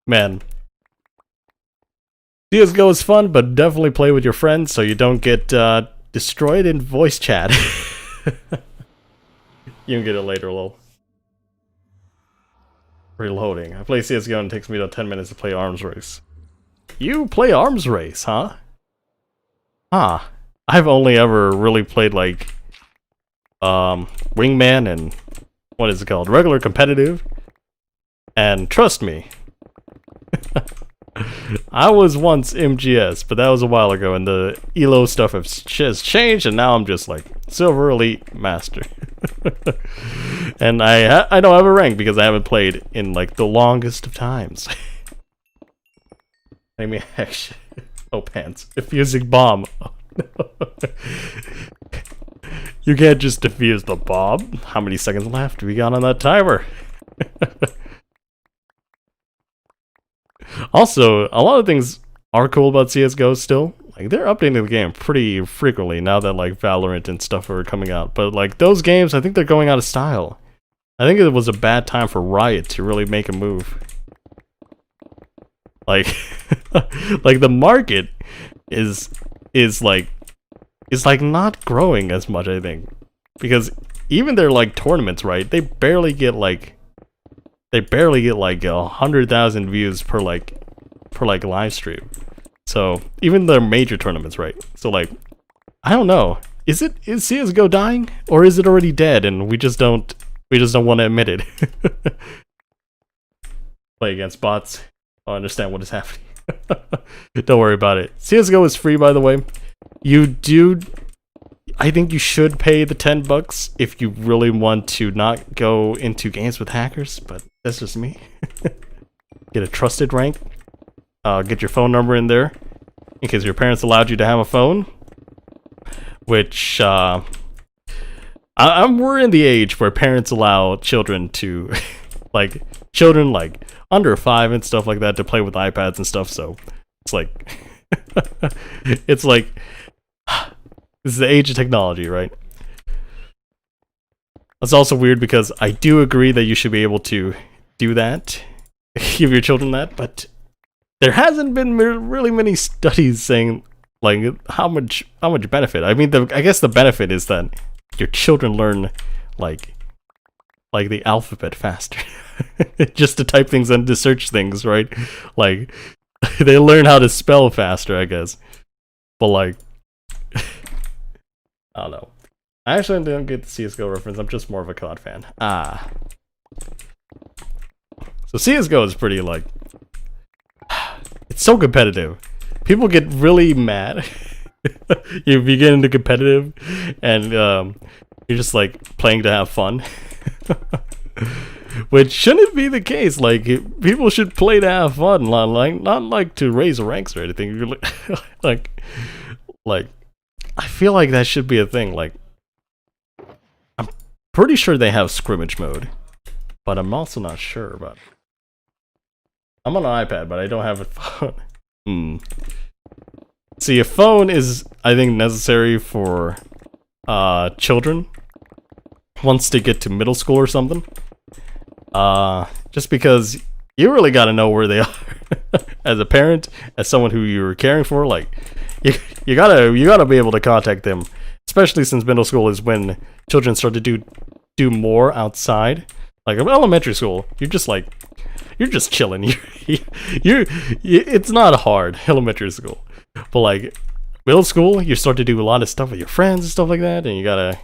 Man. CSGO is fun, but definitely play with your friends so you don't get destroyed in voice chat. You can get it later, lol. Reloading. I play CSGO and it takes me about 10 minutes to play Arms Race. You play Arms Race, huh? Huh. I've only ever really played like Wingman and what is it called? Regular competitive. And trust me, I was once MGS, but that was a while ago, and the ELO stuff has changed, and now I'm just like Silver Elite Master. And I don't have a rank because I haven't played in like the longest of times. Enemy action. Oh, pants. Diffusing bomb. Oh, no. You can't just defuse the bomb. How many seconds left we got on that timer? Also, a lot of things are cool about CSGO still. Like, they're updating the game pretty frequently now that, like, Valorant and stuff are coming out. But, like, those games, I think they're going out of style. I think it was a bad time for Riot to really make a move. Like, like, the market is not growing as much, I think. Because even their, like, tournaments, right, they barely get, like, 100,000 views per live stream. So even their major tournaments, right? So like, I don't know. Is CS:GO dying, or is it already dead and we just don't want to admit it? Play against bots. I understand what is happening. Don't worry about it. CS:GO is free, by the way. I think you should pay the $10 if you really want to not go into games with hackers, but that's just me. get a trusted rank. Get your phone number in there in case your parents allowed you to have a phone. Which we're in the age where parents allow children to children under 5 and stuff like that to play with iPads and stuff. So it's like it's like this is the age of technology, right? It's also weird because I do agree that you should be able to do that, give your children that, but there hasn't been really many studies saying like how much benefit. I mean, I guess the benefit is that your children learn like the alphabet faster, just to type things and to search things, right? Like they learn how to spell faster, I guess. But like, I don't know. I actually don't get the CSGO reference. I'm just more of a COD fan. So CSGO is pretty like, it's so competitive. People get really mad. You get into competitive, and you're just like playing to have fun, which shouldn't be the case. Like people should play to have fun, not like to raise ranks or anything. You're like, I feel like that should be a thing. Like, I'm pretty sure they have scrimmage mode, but I'm also not sure about it. I'm on an iPad, but I don't have a phone. See, a phone is, I think, necessary for children once they get to middle school or something. Just because you really gotta know where they are as a parent, as someone who you're caring for. Like, you gotta be able to contact them, especially since middle school is when children start to do more outside. Like elementary school, you're just chilling. It's not hard, elementary school. But like middle school, you start to do a lot of stuff with your friends and stuff like that, and you gotta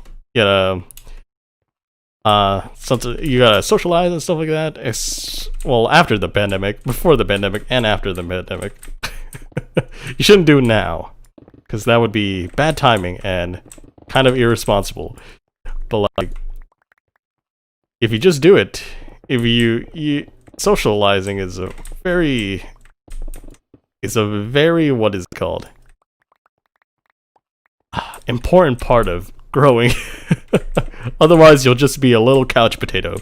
socialize and stuff like that. Well, after the pandemic, before the pandemic, and after the pandemic. You shouldn't do it now, because that would be bad timing and kind of irresponsible. But like, if you just do it, if you socializing is a very what is it called? Important part of growing. Otherwise, you'll just be a little couch potato,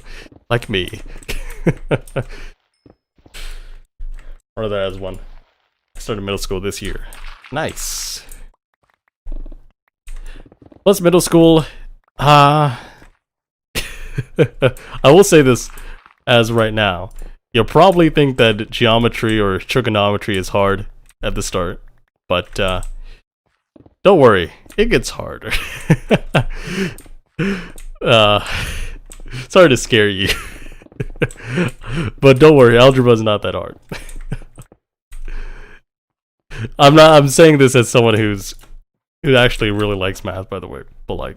like me. Or there as one. I started middle school this year. Nice. Plus middle school. I will say this as right now. You'll probably think that geometry or trigonometry is hard at the start, but don't worry, it gets harder. Sorry to scare you, but don't worry, algebra is not that hard. I'm saying this as someone who actually really likes math, by the way, but like,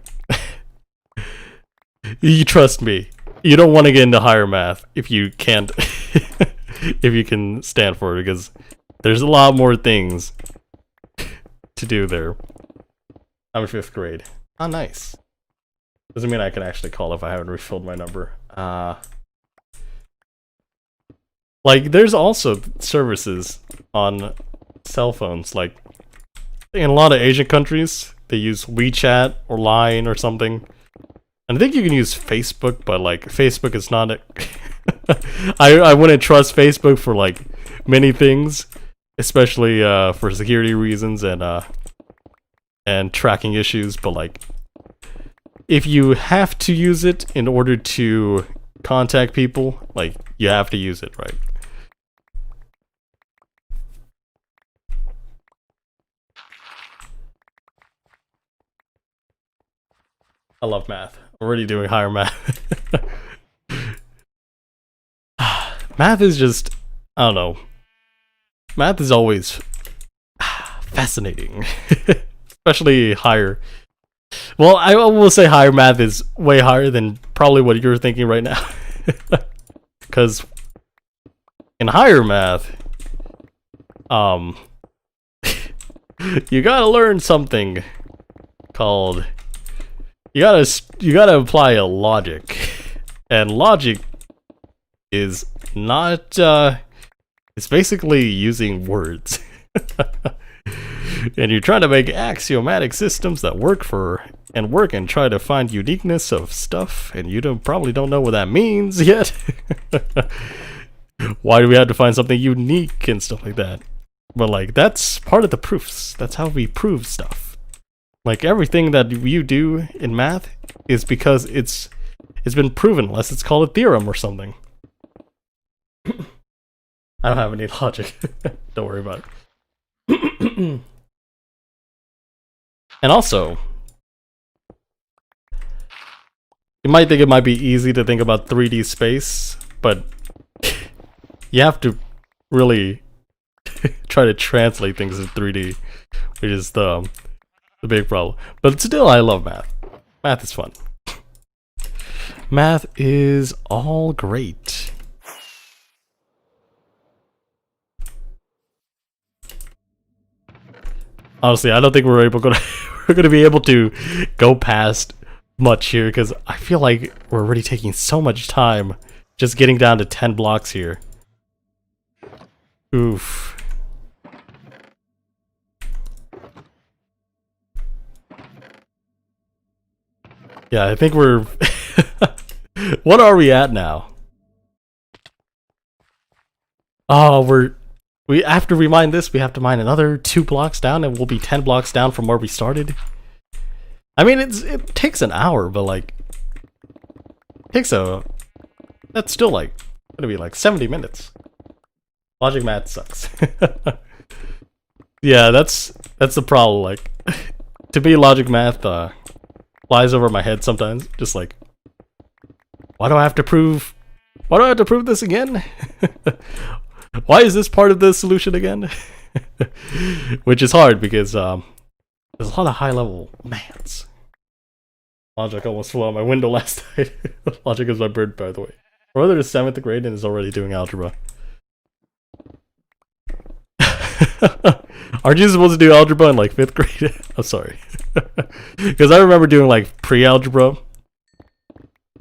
you trust me. You don't want to get into higher math if you can't, if you can stand for it, because there's a lot more things to do there. I'm in 5th grade. Oh, nice. Doesn't mean I can actually call if I haven't refilled my number. Like, there's also services on cell phones. Like, in a lot of Asian countries, they use WeChat or Line or something. And I think you can use Facebook, but like Facebook is not I wouldn't trust Facebook for like many things, especially for security reasons and tracking issues. But like, if you have to use it in order to contact people, like you have to use it, right? I love math. I'm already doing higher math. Math is just, I don't know. Math is always fascinating. Especially higher. Well, I will say higher math is way higher than probably what you're thinking right now. Because in higher math, you gotta learn something called... You gotta apply a logic, and logic is not It's basically using words. And you're trying to make axiomatic systems that work and try to find uniqueness of stuff, and you probably don't know what that means yet. Why do we have to find something unique and stuff like that? But like, that's part of the proofs. That's how we prove stuff. Like, everything that you do in math is because it's been proven, unless it's called a theorem or something. I don't have any logic. Don't worry about it. And also, you might think it might be easy to think about 3D space, but you have to really try to translate things in 3D, which is the big problem. But still, I love math. Math is fun. Math is all great. Honestly, I don't think we're gonna be able to go past much here, because I feel like we're already taking so much time just getting down to 10 blocks here. Oof. Yeah, I think we're... What are we at now? Oh, after we mine this, we have to mine another 2 blocks down, and we'll be 10 blocks down from where we started. I mean, it takes an hour, but like... That's still like... gonna be like 70 minutes. Logic math sucks. Yeah, that's the problem, like... To me, logic math, flies over my head sometimes, just like... Why do I have to prove this again? Why is this part of the solution again? Which is hard because there's a lot of high-level maths. Logic almost flew out my window last night. Logic is my bird, by the way. My brother is 7th grade and is already doing algebra. Aren't you supposed to do algebra in like 5th grade? I'm sorry. Because I remember doing like pre-algebra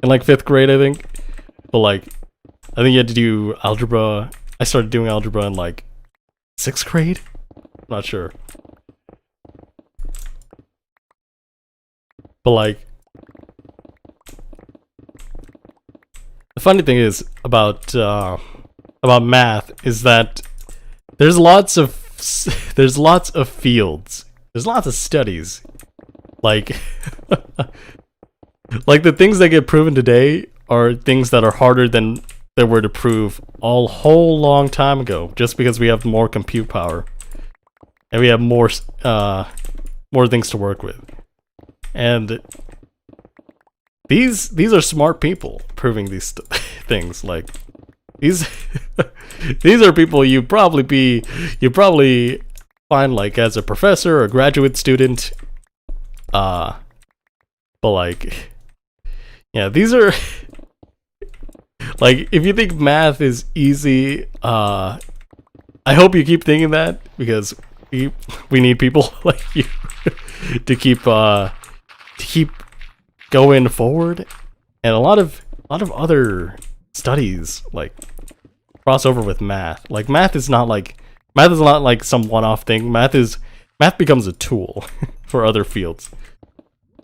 in like 5th grade, I think. But like, I think you had to do algebra. I started doing algebra in like 6th grade? I'm not sure. But like, the funny thing is about math is that there's lots of fields. There's lots of studies. Like like the things that get proven today are things that are harder than they were to prove a whole long time ago, just because we have more compute power and we have more things to work with. And these are smart people proving these things. Like these these are people you probably find like as a professor or graduate student. But like, yeah, these are like, if you think math is easy, I hope you keep thinking that, because we need people like you to keep going forward. And a lot of other studies like cross over with math. Like math is not like some one-off thing. Math becomes a tool for other fields.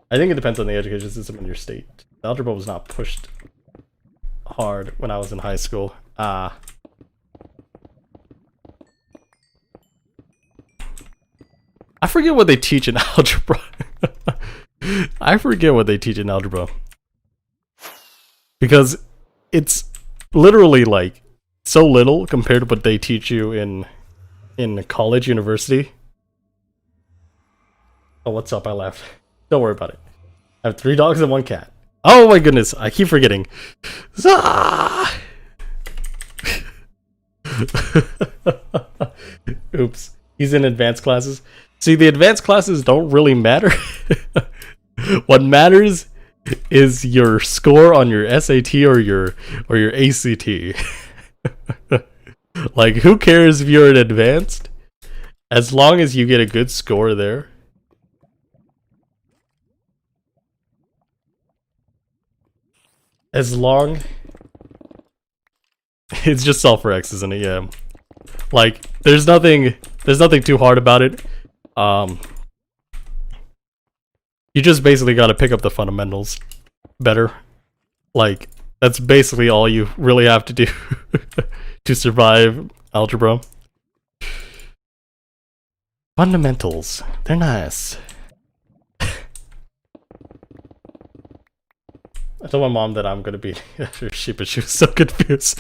I think it depends on the education system in your state. Algebra was not pushed hard when I was in high school. I forget what they teach in algebra. I forget what they teach in algebra. Because it's literally like so little compared to what they teach you in college, university. Oh, what's up? I left. Don't worry about it. I have 3 dogs and 1 cat. Oh my goodness, I keep forgetting. Oops. He's in advanced classes. See, the advanced classes don't really matter. What matters is your score on your SAT or your ACT. Like, who cares if you're in advanced? As long as you get a good score there. As long... It's just solve for X, isn't it? Yeah. Like, there's nothing too hard about it. You just basically got to pick up the fundamentals better. Like, that's basically all you really have to do to survive algebra. Fundamentals, they're nice. I told my mom that I'm gonna be after sheep, but she was so confused.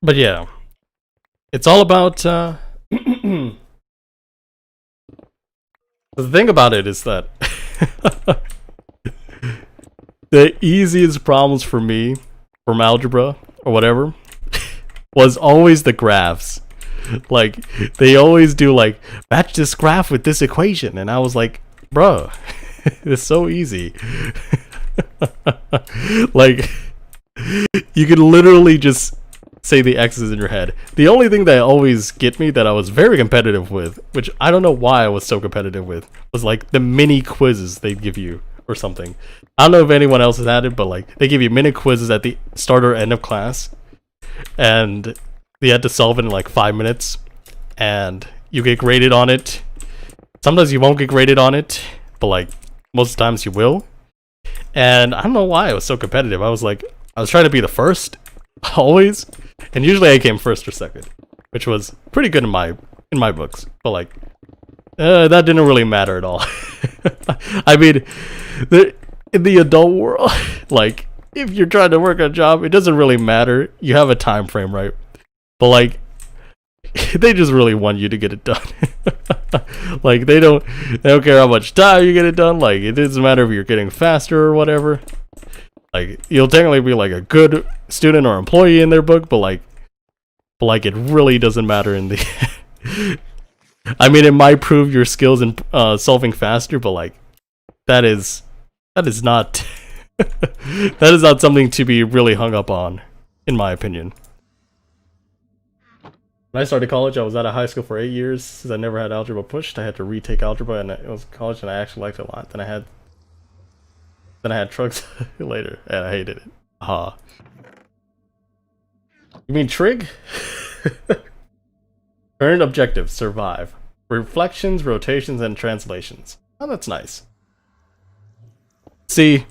But yeah, it's all about. The thing about it is that the easiest problems for me from algebra or whatever was always the graphs. Like, they always do like, match this graph with this equation, and I was like, bro, it's so easy. Like, you could literally just say the x's in your head. The only thing that always get me that I was very competitive with, which I don't know why I was so competitive with, was like the mini quizzes they'd give you or something. I don't know if anyone else has had it, but like they give you mini quizzes at the start or end of class, and you had to solve it in like 5 minutes, and you get graded on it. Sometimes you won't get graded on it, but like most of the times you will. And I don't know why I was so competitive. I was trying to be the first always, and usually I came first or second, which was pretty good in my books. But like that didn't really matter at all. I mean, in the adult world, like if you're trying to work a job, it doesn't really matter. You have a time frame, right? But like they just really want you to get it done. Like they don't care how much time you get it done. Like it doesn't matter if you're getting faster or whatever. Like you'll technically be like a good student or employee in their book, but like it really doesn't matter in the I mean, it might prove your skills in solving faster, but like that is not that is not something to be really hung up on, in my opinion. When I started college, I was out of high school for 8 years. Since I never had algebra pushed, I had to retake algebra, and it was college, and I actually liked it a lot. Then I had trucks later, and I hated it. You mean trig? Earned objectives, survive. Reflections, rotations, and translations. Oh, that's nice. See,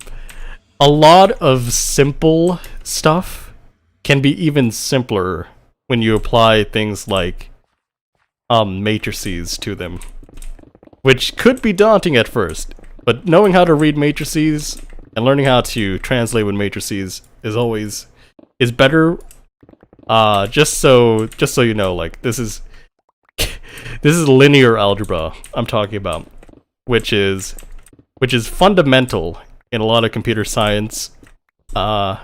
a lot of simple stuff can be even simpler when you apply things like matrices to them, which could be daunting at first, but knowing how to read matrices and learning how to translate with matrices is better. Just so you know, like this is linear algebra I'm talking about, which is fundamental in a lot of computer science, and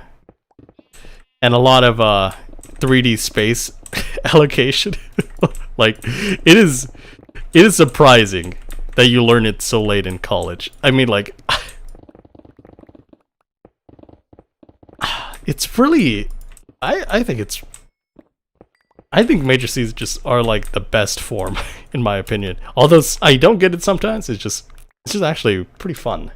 a lot of 3D space allocation. Like it is surprising that you learn it so late in college. I mean, like it's really I think matrices just are like the best form in my opinion. Although I don't get it sometimes, it's just actually pretty fun.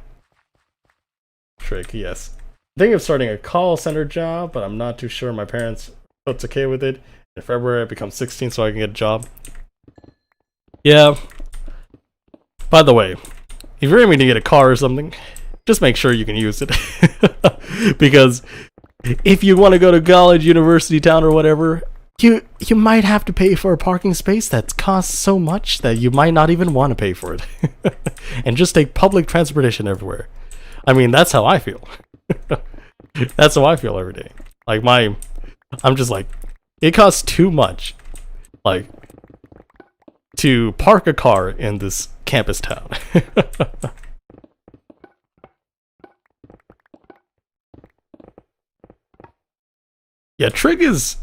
Trick, yes. I'm thinking of starting a call center job, but I'm not too sure my parents it's okay with it. In February I become 16 so I can get a job. Yeah. By the way, if you're aiming to get a car or something, just make sure you can use it. Because if you want to go to college, university town, or whatever, you might have to pay for a parking space that costs so much that you might not even want to pay for it. And just take public transportation everywhere. I mean, that's how I feel. That's how I feel every day. Like I'm just like, it costs too much, like, to park a car in this campus town. Yeah, trig is.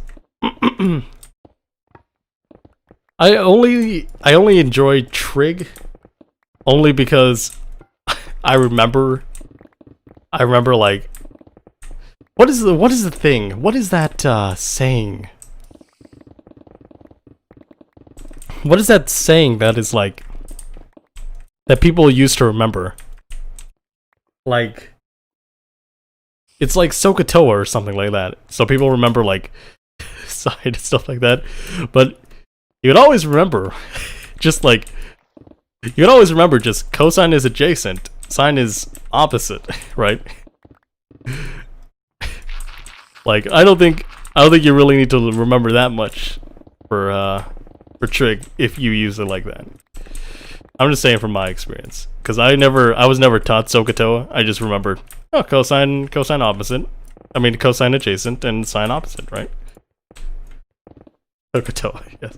I only enjoy trig only because I remember like what is the thing? What is that saying? What is that saying that is like that people used to remember? Like It's like Sokotoa or something like that. So people remember like side and stuff like that. But you would always remember just like you would always remember just cosine is adjacent, sine is opposite, right? Like I don't think you really need to remember that much for trig if you use it like that. I'm just saying from my experience, because I was never taught Sokotoa. I just remembered, oh, cosine opposite. I mean cosine adjacent and sine opposite, right? Sokotoa, yes.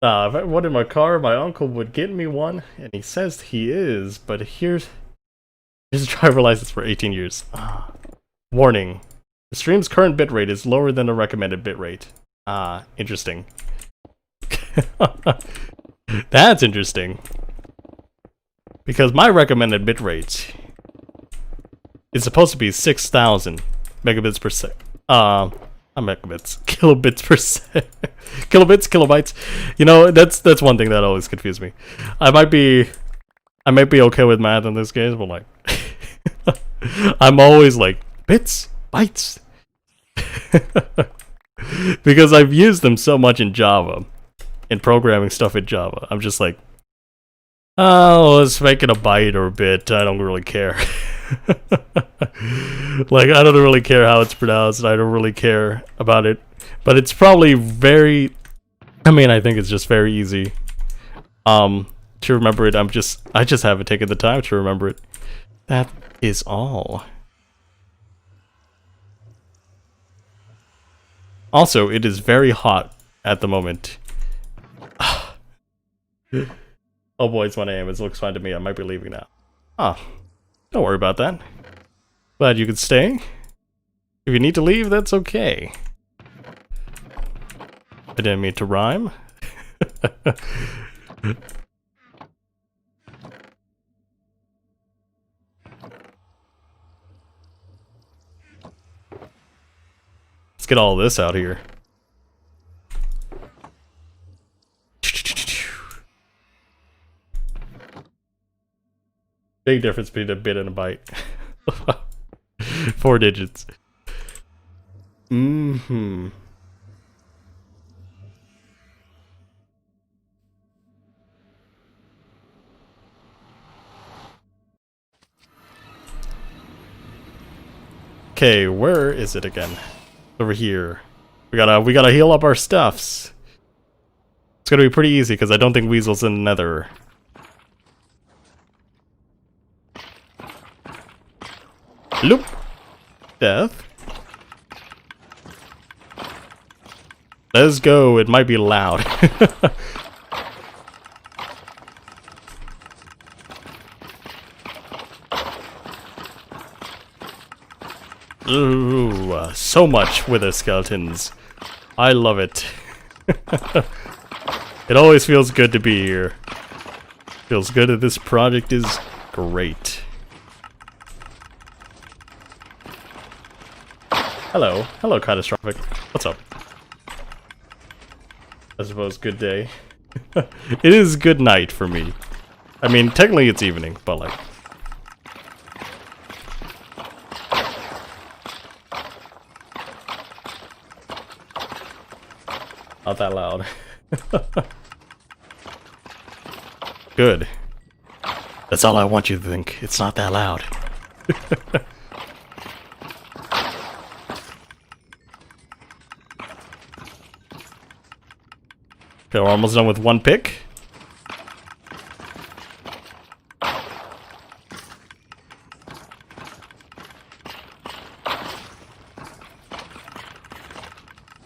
If I wanted my car, my uncle would get me one, and he says he is, but here's a driver license for 18 years. Warning. The stream's current bitrate is lower than the recommended bitrate. Interesting. That's interesting. Because my recommended bitrate is supposed to be 6,000 megabits per second. Not megabits, kilobits per second. Kilobits, kilobytes. You know, that's one thing that always confused me. I might be okay with math in this case, but like I'm always like bits, bytes. Because I've used them so much in Java, in programming stuff in Java. I'm just like, oh, let's make it a byte or a bit. I don't really care. Like, I don't really care how it's pronounced. I don't really care about it. But it's probably very, I mean, I think it's just very easy to remember it. I just haven't taken the time to remember it. That is all. Also, it is very hot at the moment. Oh boy, it's 1 a.m. It looks fine to me. I might be leaving now. Ah, don't worry about that. Glad you could stay. If you need to leave, that's okay. I didn't mean to rhyme. Let's get all this out here. Big difference between a bit and a byte. 4 digits. Mm-hmm. Okay, where is it again? Over here. We gotta heal up our stuffs. It's gonna be pretty easy because I don't think Weasel's in the Nether. Loop. Death. Let's go. It might be loud. Ooh, so much wither skeletons. I love it. It always feels good to be here. Feels good that this project is great. Hello. Hello, Catastrophic. What's up? I suppose good day. It is good night for me. I mean, technically it's evening, but like... not that loud. Good. That's all I want you to think. It's not that loud. Okay, we're almost done with one pick.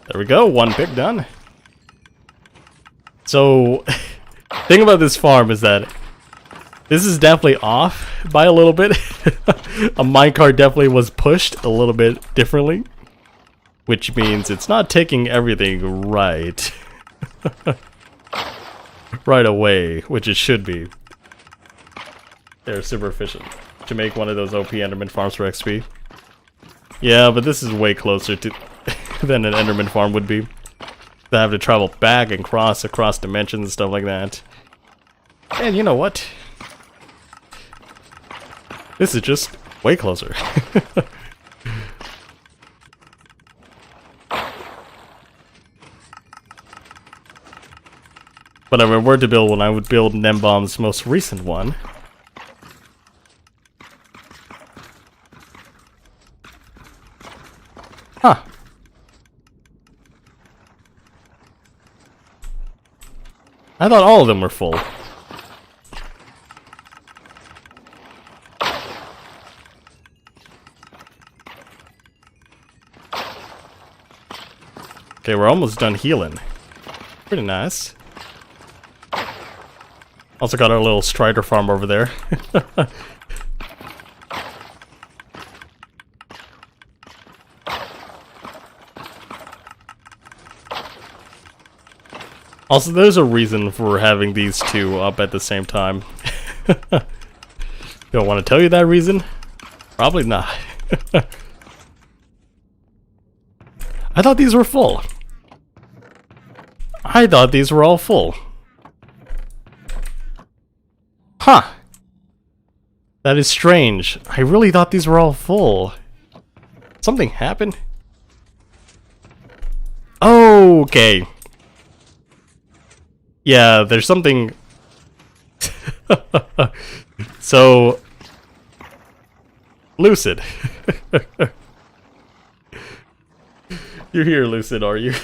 There we go, one pick done. So, thing about this farm is that this is definitely off by a little bit. A minecart definitely was pushed a little bit differently, which means it's not taking everything right. Right away, which it should be. They're super efficient to make one of those OP Enderman farms for XP. Yeah, but this is way closer to than an Enderman farm would be. They have to travel back and across dimensions and stuff like that. And you know what? This is just Way closer. But I remember where to build one. I would build Nembomb's most recent one. Huh. I thought all of them were full. Okay, we're almost done healing. Pretty nice. Also got our little Strider farm over there. Also, there's a reason for having these two up at the same time. Don't want to tell you that reason? Probably not. I thought these were full. I thought these were all full. Huh. That is strange. I really thought these were all full. Something happened? Oh, okay. Yeah, there's something... So... Lucid. You're here, Lucid, are you?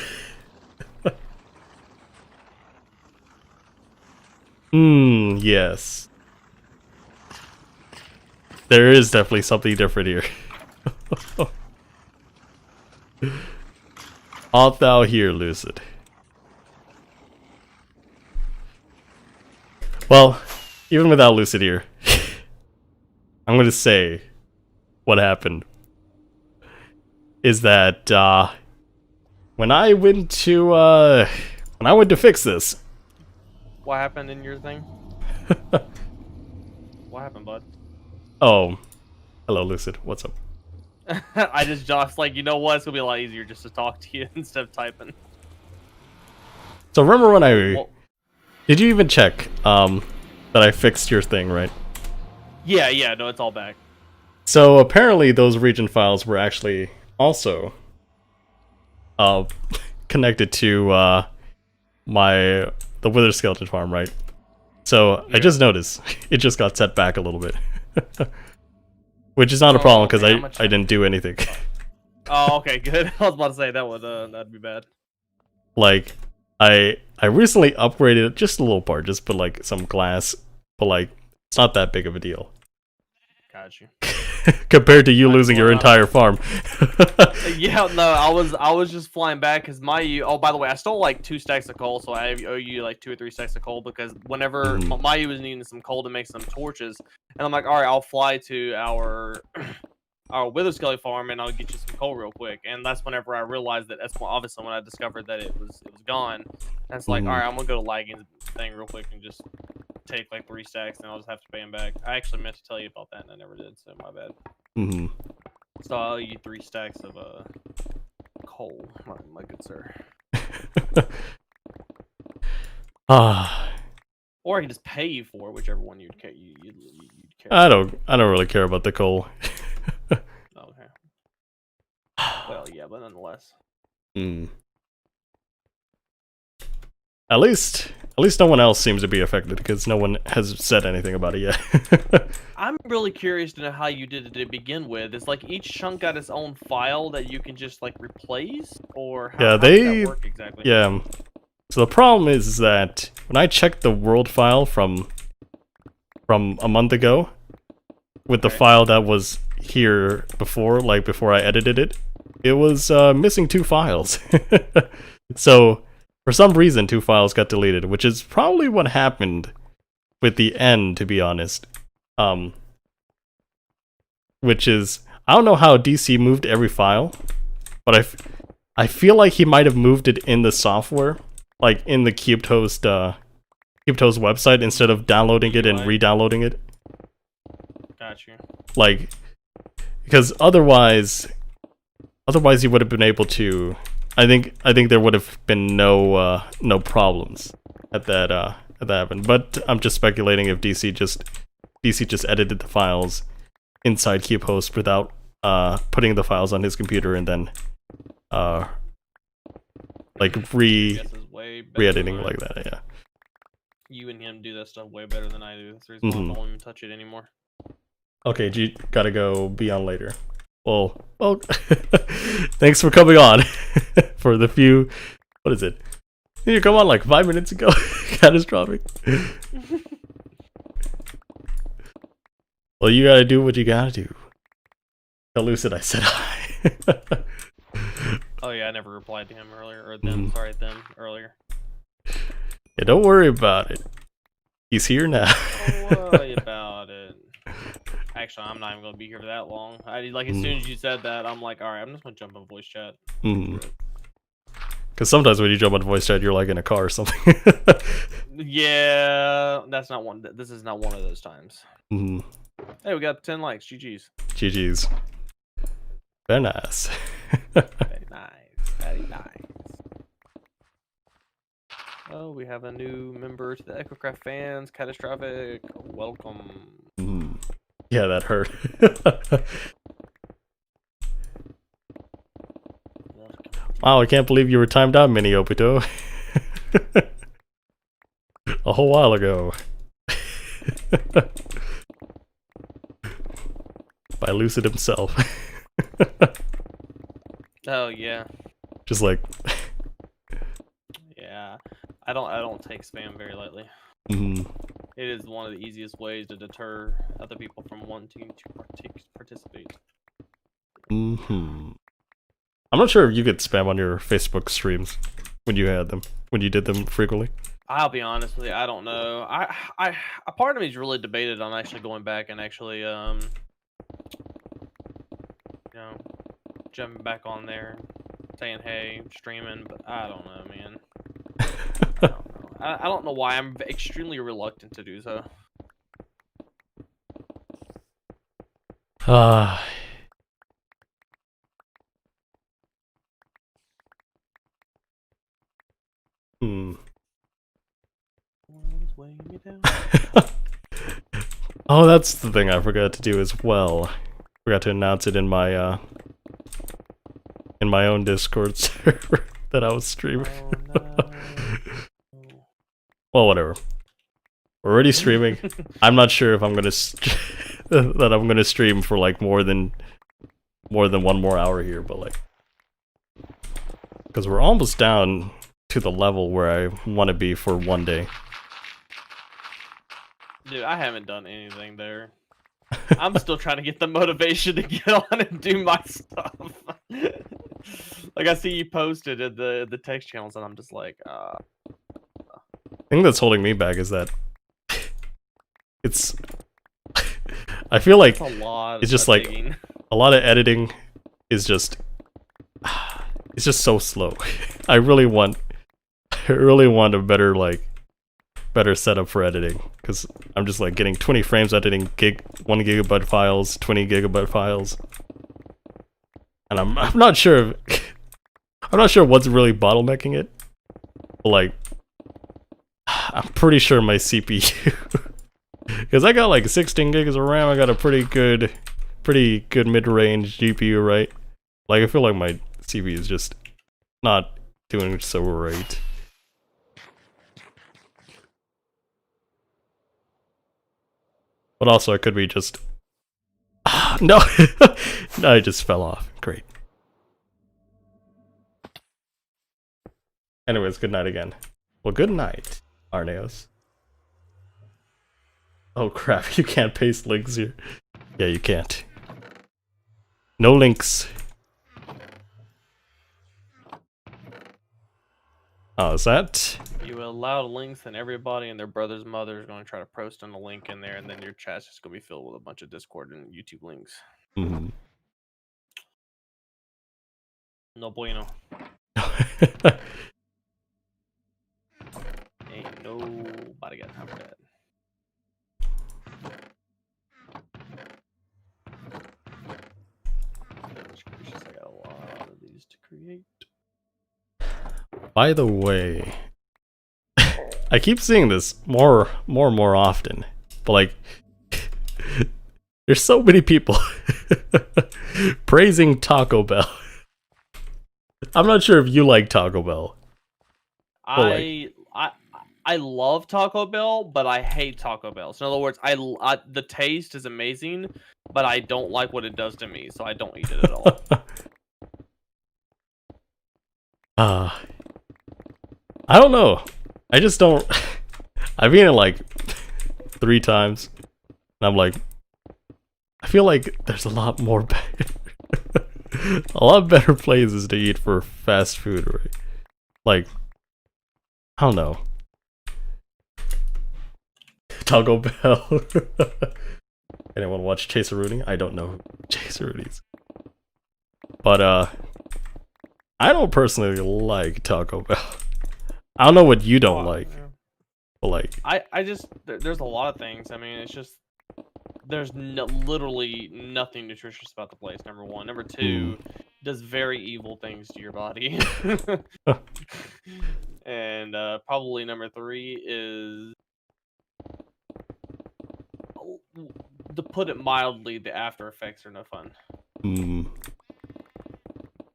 Yes. There is definitely something different here. Art thou here, Lucid? Well, even without Lucid here, I'm gonna say what happened is that when I went to fix this. What happened in your thing? What happened, bud? Oh, hello, Lucid. What's up? I just like, you know what? It's gonna be a lot easier just to talk to you instead of typing. So remember when did you even check that I fixed your thing, right? Yeah, no, it's all back. So apparently those region files were actually also connected to the Wither Skeleton farm, right? So yeah. I just noticed it just got set back a little bit. Which is not a problem because I didn't do anything. Oh, okay, good. I was about to say that'd be bad. Like I recently upgraded just a little part, just put like some glass, but like it's not that big of a deal. Got you. Compared to you losing your entire farm. Yeah, no, I was just flying back because oh, by the way, I stole like 2 stacks of coal, so I owe you like 2 or 3 stacks of coal because whenever Mayu was needing some coal to make some torches, and I'm like, all right, I'll fly to our Wither Skelly farm and I'll get you some coal real quick. And that's whenever I realized that obviously when I discovered that it was gone. And it's like, all right, I'm gonna go to Lagging's thing real quick and just take like 3 stacks and I'll just have to pay him back. I actually meant to tell you about that and I never did, so my bad. So I'll owe you 3 stacks of coal, my good sir. Or I can just pay you for it, whichever one you'd care. I don't really care about the coal. Okay. Well, yeah, but nonetheless. At least no one else seems to be affected because no one has said anything about it yet. I'm really curious to know how you did it to begin with. Is like each chunk got its own file that you can just like replace, or how does that work exactly? Yeah. So the problem is that when I checked the world file from a month ago, with the file that was here before, like before I edited it, it was missing 2 files. So for some reason 2 files got deleted, which is probably what happened with the end, to be honest. Which is, I don't know how DC moved every file, but I feel like he might have moved it in the software, like in the CubeToast website, instead of downloading it and re-downloading it. Got you. Like, because otherwise you would have been able to. I think there would have been no problems at that happened. But I'm just speculating if DC just edited the files inside keep host without putting the files on his computer and then like re-editing like that. Yeah. You and him do that stuff way better than I do. That's the reason why I don't even touch it anymore. Okay, G, gotta go be on later. Well, thanks for coming on for the few. What is it? You come on like 5 minutes ago. Catastrophic. Well, you gotta do what you gotta do. Tell Lucid I said hi. Oh yeah, I never replied to him earlier, or them. Sorry, them earlier. Yeah, don't worry about it. He's here now. Don't worry about it. Actually, I'm not even gonna be here for that long. Like as soon as you said that, I'm like, all right, I'm just gonna jump on voice chat. Because sometimes when you jump on voice chat, you're like in a car or something. Yeah, that's not one. This is not one of those times. Hey, we got 10 likes. GG's. GG's. Very nice. Very nice. Very nice. Oh, we have a new member to the EchoCraft fans. Catastrophic. Welcome. Yeah, that hurt. Wow, I can't believe you were timed out, Mini Obito. A whole while ago. By Lucid himself. Oh yeah. Just like yeah. I don't take spam very lightly. It is one of the easiest ways to deter other people from wanting to participate. I'm not sure if you get spam on your Facebook streams when you had them, when you did them frequently. I'll be honest with you, I don't know. A part of me is really debated on actually going back and actually you know, jumping back on there, saying hey, streaming, but I don't know, man. I don't know why. I'm extremely reluctant to do so. Oh, that's the thing I forgot to do as well. Forgot to announce it in my own Discord server that I was streaming. Oh, no. Well, whatever. We're already streaming. I'm not sure if I'm gonna that I'm gonna stream for like more than 1 more hour here, but like, because we're almost down to the level where I want to be for one day. Dude, I haven't done anything there. I'm still trying to get the motivation to get on and do my stuff. Like I see you posted at the text channels, and I'm just like, The thing that's holding me back is that it's. I feel like it's just like a lot of editing is just. It's just so slow. I really want a better setup for editing, because I'm just like getting 20 frames editing 1 gigabyte files, 20 gigabyte files, and I'm not sure what's really bottlenecking it, but like I'm pretty sure my CPU, because I got like 16 gigs of RAM. I got a pretty good mid-range GPU, right? Like I feel like my CPU is just not doing so right. But also, it could be just... no! No, I just fell off. Great. Anyways, good night again. Well, good night, Arneos. Oh crap, you can't paste links here. Yeah, you can't. No links. Oh, is that? You allow links, and everybody and their brother's mother is going to try to post on a link in there, and then your chat's just going to be filled with a bunch of Discord and YouTube links. No bueno. Ain't nobody got time for that. I got a lot of these to create. By the way, I keep seeing this more and more often, but like, There's so many people praising Taco Bell. I'm not sure if you like Taco Bell. I love Taco Bell, but I hate Taco Bell. So in other words, the taste is amazing, but I don't like what it does to me, so I don't eat it at all. I don't know. I just don't. I've eaten it like 3 times, and I'm like, I feel like there's a lot more a lot better places to eat for fast food, right? Like, I don't know. Taco Bell. Anyone watch Chase Rooney? I don't know who Chase Rooney is. But, I don't personally like Taco Bell. I don't know what you don't like. Yeah. But like, I just, there's a lot of things. I mean, it's just, there's literally nothing nutritious about the place, number one. Number two, does very evil things to your body. And probably number 3 is, to put it mildly, the after effects are no fun.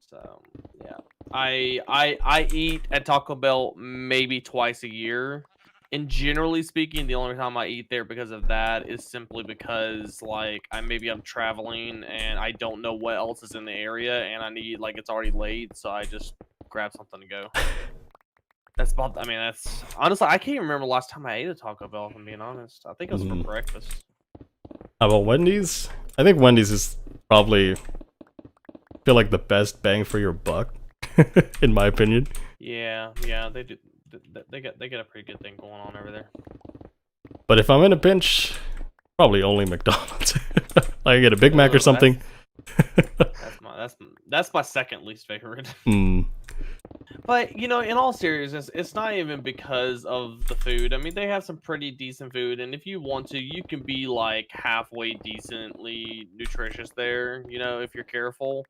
So yeah, I eat at Taco Bell maybe twice a year, and generally speaking, the only time I eat there because of that is simply because like I'm traveling and I don't know what else is in the area, and I need, like, it's already late, so I just grab something to go. That's about. I mean, that's honestly, I can't remember the last time I ate a Taco Bell. If I'm being honest, I think it was for breakfast. How about Wendy's? I think Wendy's is probably, feel like, the best bang for your buck, in my opinion. Yeah, they do. They get a pretty good thing going on over there. But if I'm in a pinch, probably only McDonald's. Like, I get a Big Mac or something. That's my second least favorite. But, you know, in all seriousness, it's not even because of the food. I mean, they have some pretty decent food, and if you want to, you can be like halfway decently nutritious there. You know, if you're careful.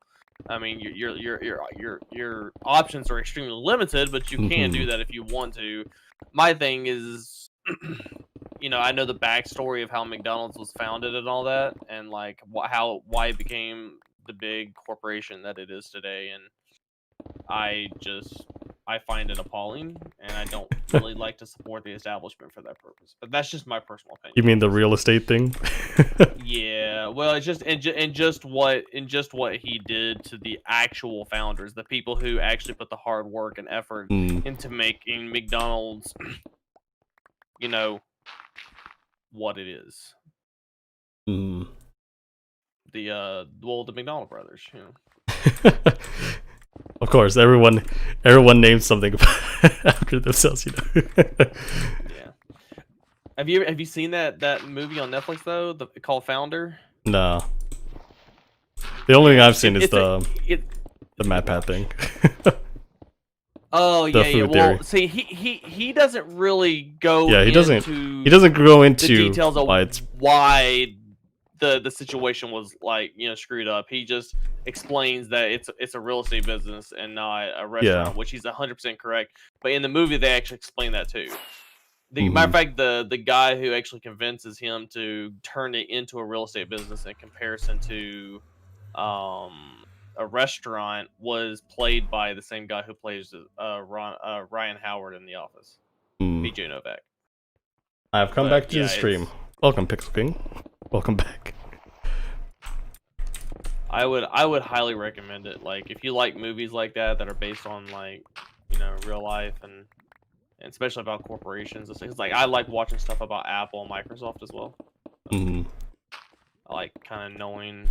I mean, your options are extremely limited, but you can do that if you want to. My thing is, you know, I know the backstory of how McDonald's was founded and all that, and like why it became the big corporation that it is today, and I find it appalling, and I don't really like to support the establishment for that purpose. But that's just my personal opinion. You mean the real estate thing? Yeah, well, it's just in just what he did to the actual founders, the people who actually put the hard work and effort into making McDonald's, you know, what it is. The McDonald brothers, you know. Of course, everyone names something after themselves, you know. Yeah. Have you seen that movie on Netflix though, called Founder? No. The only thing I've seen is the MatPat thing. Oh yeah. Well, see, he doesn't really go. Yeah, he doesn't go into the details of why the situation was, like, you know, screwed up. He just explains that it's a real estate business and not a restaurant, which he's 100% correct. But in the movie, they actually explain that too. Matter of fact, the guy who actually convinces him to turn it into a real estate business in comparison to a restaurant was played by the same guy who plays Ryan Howard in The Office, BJ Novak. I've come back to the stream. Welcome, Pixel King. Welcome back. I would highly recommend it. Like, if you like movies like that are based on, like, you know, real life and especially about corporations and things. Like, I like watching stuff about Apple and Microsoft as well. I like kind of knowing,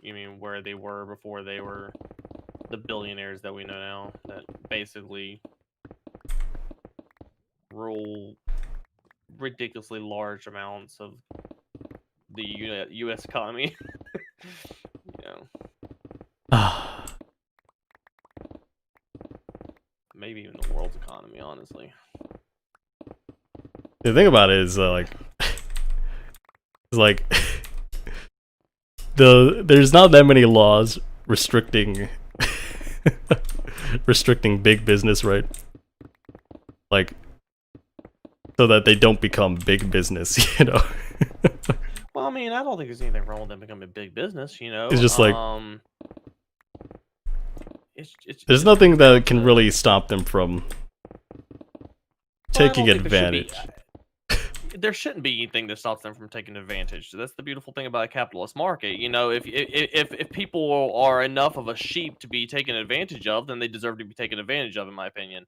you mean, where they were before they were the billionaires that we know now, that basically rule ridiculously large amounts of the U.S. economy. You know. Maybe even the world's economy, honestly. The thing about it is, there's not that many laws restricting big business, right? Like, so that they don't become big business, you know. Well, I mean, I don't think there's anything wrong with them becoming a big business. It's just like it's there's it nothing comes down that can to. really stop them from Well, I taking don't think there should be. advantage. There shouldn't be anything that stops them from taking advantage. That's the beautiful thing about a capitalist market. If people are enough of a sheep to be taken advantage of, then they deserve to be taken advantage of, in my opinion.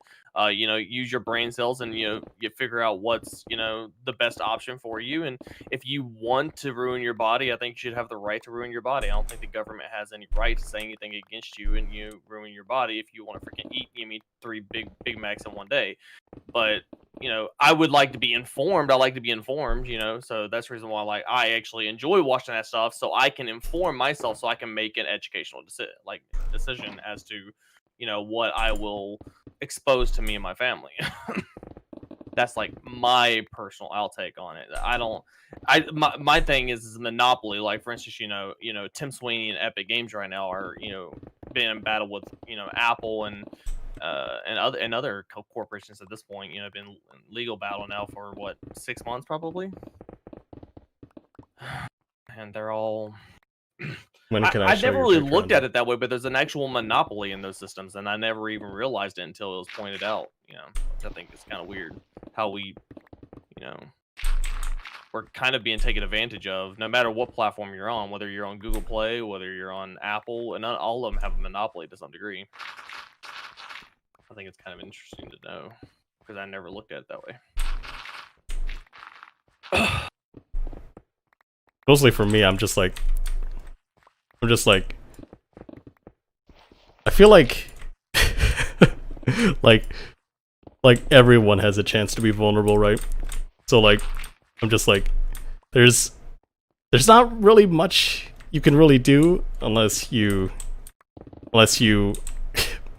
Use your brain cells and you figure out what's the best option for you. And if you want to ruin your body, I think you should have the right to ruin your body. I don't think the government has any right to say anything against you and you ruin your body if you want to freaking eat 3 Big Macs in one day. But I would like to be informed. I like to be informed, so that's the reason why I actually enjoy watching that stuff, so I can inform myself, so I can make an educational decision as to, what I will expose to me and my family. That's like my personal outtake on it. My thing is Monopoly. Like, for instance, Tim Sweeney and Epic Games right now are being in battle with Apple and other corporations at this point. Been in legal battle now for what, 6 months probably, and they're all. When can I show never your really picture looked on at it that way, but there's an actual monopoly in those systems, and I never even realized it until it was pointed out. Which I think is kind of weird how we, we're kind of being taken advantage of, no matter what platform you're on, whether you're on Google Play, whether you're on Apple, and all of them have a monopoly to some degree. I think it's kind of interesting to know because I never looked at it that way. Mostly for me, I'm just like, I feel like, like everyone has a chance to be vulnerable, right? So like, I'm just like, there's not really much you can really do unless you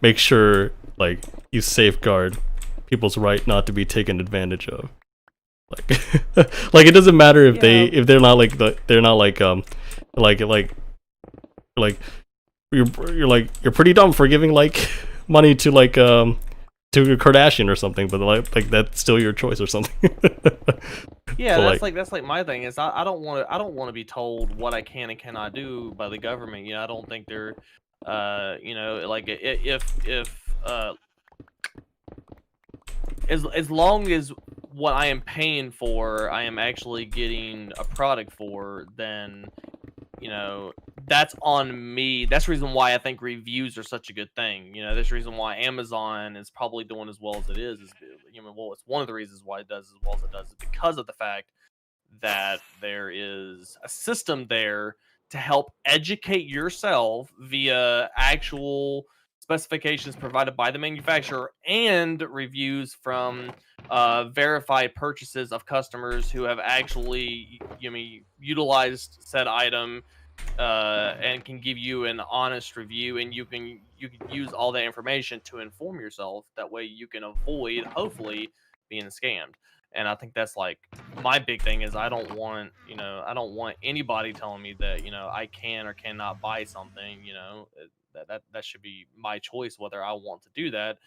make sure like you safeguard people's right not to be taken advantage of. Like, like it doesn't matter if they're not like you're pretty dumb for giving like money to like to a Kardashian or something, but like that's still your choice or something. Yeah, So, that's like my thing is I don't want to be told what I can and cannot do by the government. I don't think they're like if as long as what I am paying for I am actually getting a product for, then that's on me. That's the reason why I think reviews are such a good thing. That's the reason why Amazon is probably doing as well as it is well, it's one of the reasons why it does as well as it does is because of the fact that there is a system there to help educate yourself via actual specifications provided by the manufacturer and reviews from verified purchases of customers who have actually utilized said item and can give you an honest review, and you can use all that information to inform yourself. That way you can avoid hopefully being scammed. And I think that's like my big thing is I don't want anybody telling me that I can or cannot buy something. That should be my choice whether I want to do that.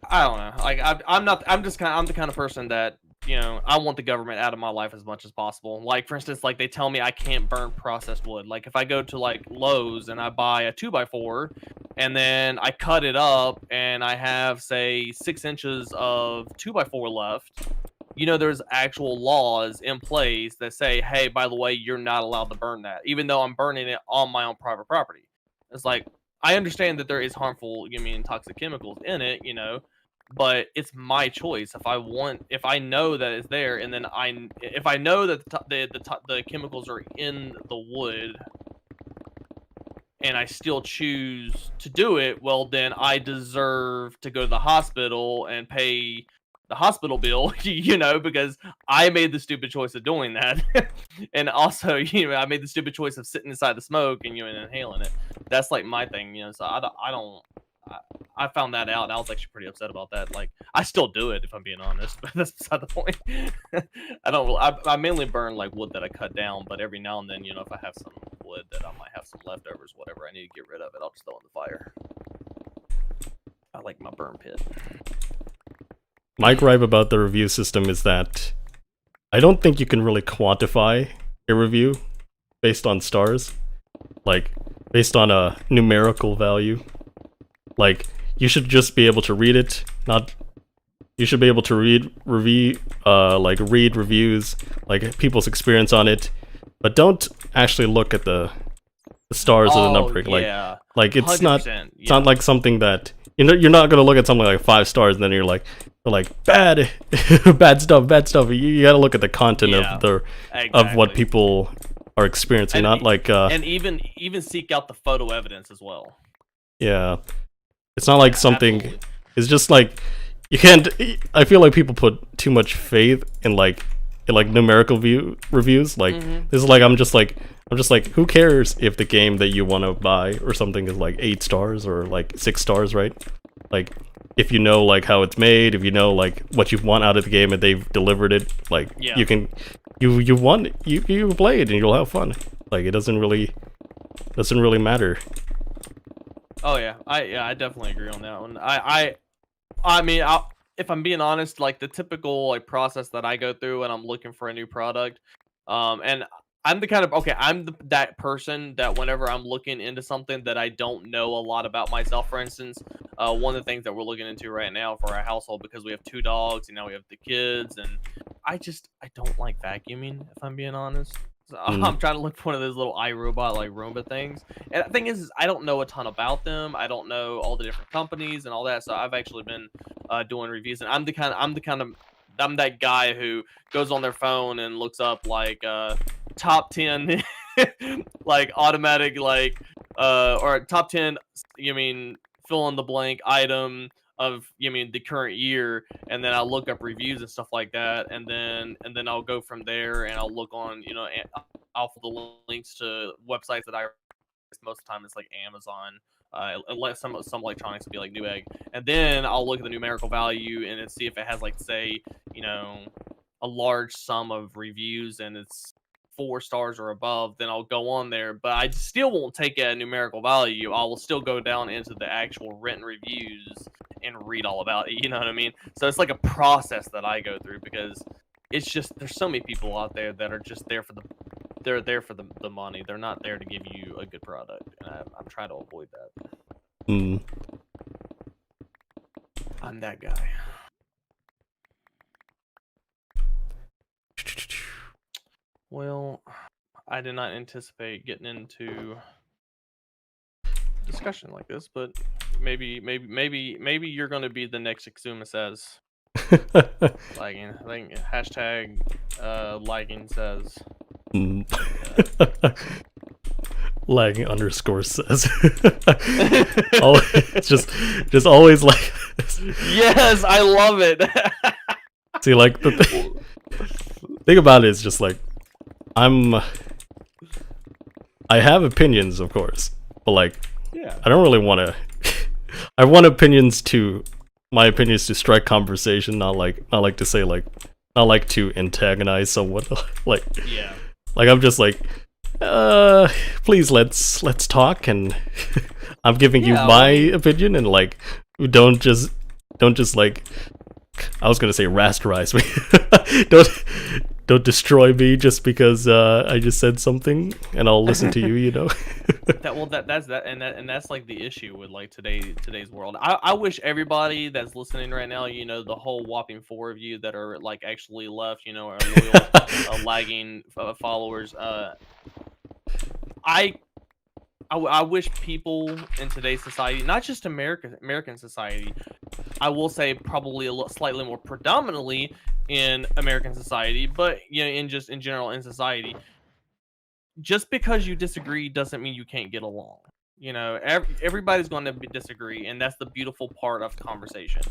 I don't know. Like I'm the kind of person that I want the government out of my life as much as possible. Like, for instance, like they tell me I can't burn processed wood. Like if I go to like Lowe's and I buy a 2x4 and then I cut it up and I have say 6 inches of 2x4 left, there's actual laws in place that say, hey, by the way, you're not allowed to burn that, even though I'm burning it on my own private property. It's like, I understand that there is harmful, toxic chemicals in it, but it's my choice. If I know that it's there, and then if I know that the chemicals are in the wood, and I still choose to do it, well, then I deserve to go to the hospital and pay the hospital bill, because I made the stupid choice of doing that. And also, I made the stupid choice of sitting inside the smoke and inhaling it. That's like my thing, so I found that out and I was actually pretty upset about that. Like, I still do it if I'm being honest, but that's beside the point. I mainly burn like wood that I cut down, but every now and then, if I have some wood that I might have some leftovers, whatever I need to get rid of it, I'll just throw it in the fire. I like my burn pit. My gripe about the review system is that I don't think you can really quantify a review based on stars, like based on a numerical value. Like you should just be able to read it, not you should be able to read reviews, like people's experience on it, but don't actually look at the stars or the numbering. Yeah. Like it's not 100%, it's not like something that you're not gonna look at something like 5 stars and then you're like bad bad stuff. You gotta look at the content of of what people are experiencing, not like and even seek out the photo evidence as well. Yeah. It's not like something Absolutely. it's just like you can't I feel like people put too much faith in numerical reviews. Like this is like I'm just like who cares if the game that you want to buy or something is like 8 stars or like 6 stars, right? Like if you know like how it's made, if you know like what you want out of the game and they've delivered it, like you can you play it and you'll have fun. Like it doesn't really matter. Oh yeah, I definitely agree on that one. I mean, if I'm being honest, like the typical like process that I go through when I'm looking for a new product, and I'm the kind of that person that whenever I'm looking into something that I don't know a lot about myself, for instance, one of the things that we're looking into right now for our household, because we have 2 dogs and now we have the kids, and I don't like vacuuming, if I'm being honest. So I'm trying to look for one of those little iRobot like Roomba things. And the thing is I don't know a ton about them. I don't know all the different companies and all that. So I've actually been doing reviews, and I'm that guy who goes on their phone and looks up like top 10 like automatic like or top 10 fill in the blank item of the current year, and then I'll look up reviews and stuff like that, and then I'll go from there, and I'll look on I'll follow the links to websites that I most of the time it's like Amazon, unless some electronics would be like Newegg, and then I'll look at the numerical value and then see if it has like say a large sum of reviews and it's 4 stars or above, then I'll go on there. But I still won't take a numerical value. I will still go down into the actual written reviews and read all about it. You know what I mean? So it's like a process that I go through, because it's just there's so many people out there that are just there for the money. They're not there to give you a good product, and I'm trying to avoid that. I'm that guy. Well, I did not anticipate getting into discussion like this, but maybe you're going to be the next Exuma says. Lagging. I think hashtag lagging says. Lagging underscore says. It's just always like this. Yes, I love it. See, like the thing about it is just like I have opinions, of course, but like I don't really want to. I want my opinions to strike conversation, not like to say like not like to antagonize someone. Like I'm just like please let's talk, and I'm giving you my opinion, and like don't just like I was gonna say rasterize me. Don't destroy me just because I just said something, and I'll listen to you. You know. That's like the issue with like today's world. I wish everybody that's listening right now, the whole whopping 4 of you that are like actually left, are loyal, lagging followers. I wish people in today's society, not just American society, I will say probably slightly more predominantly in American society, but in general in society, just because you disagree doesn't mean you can't get along. Everybody's going to disagree, and that's the beautiful part of conversation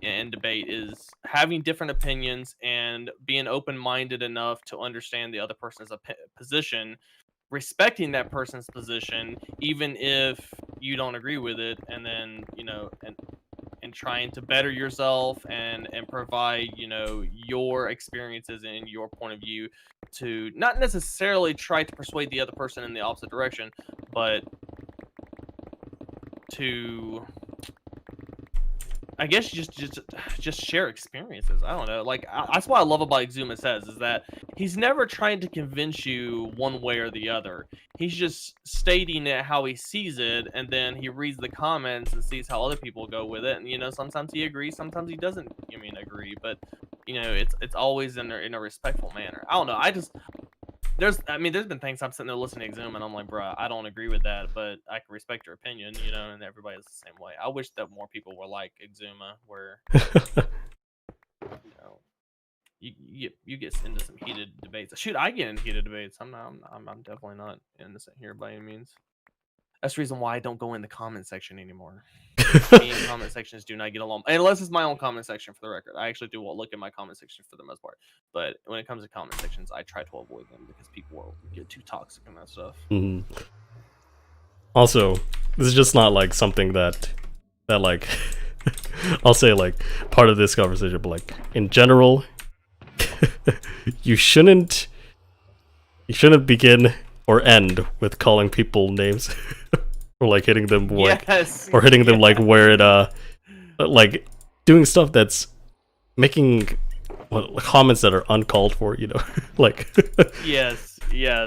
and debate is having different opinions and being open-minded enough to understand the other person's position, respecting that person's position even if you don't agree with it, and then and trying to better yourself and provide your experiences and your point of view, to not necessarily try to persuade the other person in the opposite direction, but to I guess just share experiences. I don't know. Like that's what I love about Exuma says is that he's never trying to convince you one way or the other. He's just stating it how he sees it, and then he reads the comments and sees how other people go with it. And sometimes he agrees, sometimes he doesn't. Agree, but it's always in a respectful manner. I don't know. There's been things I'm sitting there listening to Exuma and I'm like, bruh, I don't agree with that, but I can respect your opinion, and everybody's the same way. I wish that more people were like Exuma, where you get into some heated debates. Shoot, I get into heated debates. I'm definitely not innocent here by any means. That's the reason why I don't go in the comment section anymore. Me and comment sections do not get along, unless it's my own comment section. For the record, I actually do look at my comment section for the most part, but when it comes to comment sections, I try to avoid them because people will get too toxic and that stuff. Also, this is just not like something that like I'll say like part of this conversation, but like in general, you shouldn't begin or end with calling people names or like hitting them like or hitting them like where it like doing stuff that's making comments that are uncalled for, like yes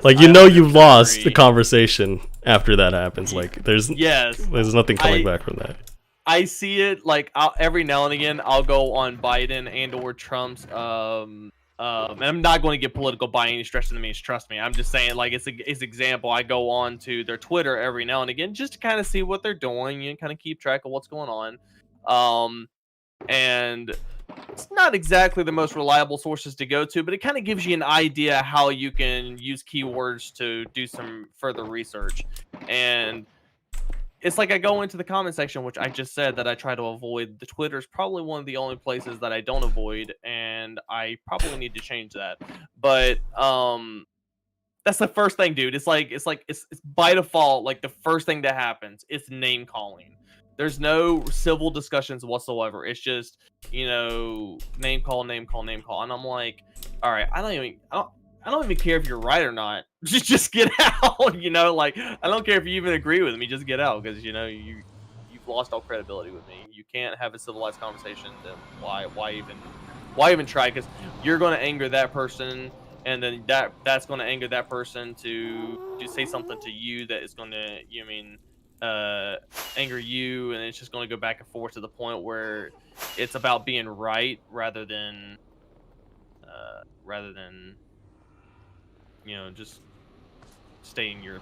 like you've lost the conversation after that happens. Like there's nothing coming back from that. I see it like every now and again. I'll go on Biden and or Trump's and I'm not going to get political by any stretch of the means. Trust me. I'm just saying, like, it's example. I go on to their Twitter every now and again just to kind of see what they're doing and kind of keep track of what's going on. And it's not exactly the most reliable sources to go to, but it kind of gives you an idea how you can use keywords to do some further research. And it's like I go into the comment section, which I just said that I try to avoid. The Twitter is probably one of the only places that I don't avoid, and I probably need to change that. But that's the first thing, dude. It's by default, like the first thing that happens, it's name calling. There's no civil discussions whatsoever. It's just name call, and I'm like, all right, I don't even care if you're right or not. Just get out. Like I don't care if you even agree with me. Just get out because you've lost all credibility with me. You can't have a civilized conversation. Then why even try? Because you're going to anger that person, and then that's going to anger that person to say something to you that is going to anger you, and it's just going to go back and forth to the point where it's about being right rather than just stay in your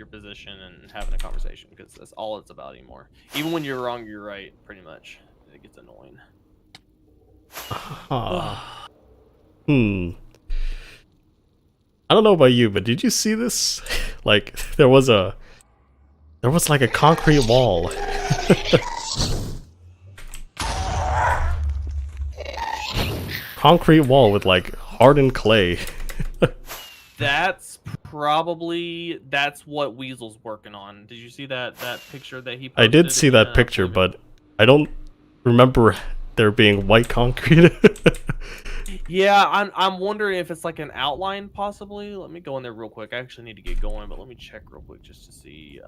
position and having a conversation, because that's all it's about anymore. Even when you're wrong, you're right, pretty much. It gets annoying. I don't know about you, but did you see this? Like there was like a concrete wall. Concrete wall with like hardened clay. That's what Weasel's working on. Did you see that picture that he posted? I did see that picture, but I don't remember there being white concrete. Yeah, I'm wondering if it's like an outline possibly. Let me go in there real quick. I actually need to get going, but let me check real quick just to see.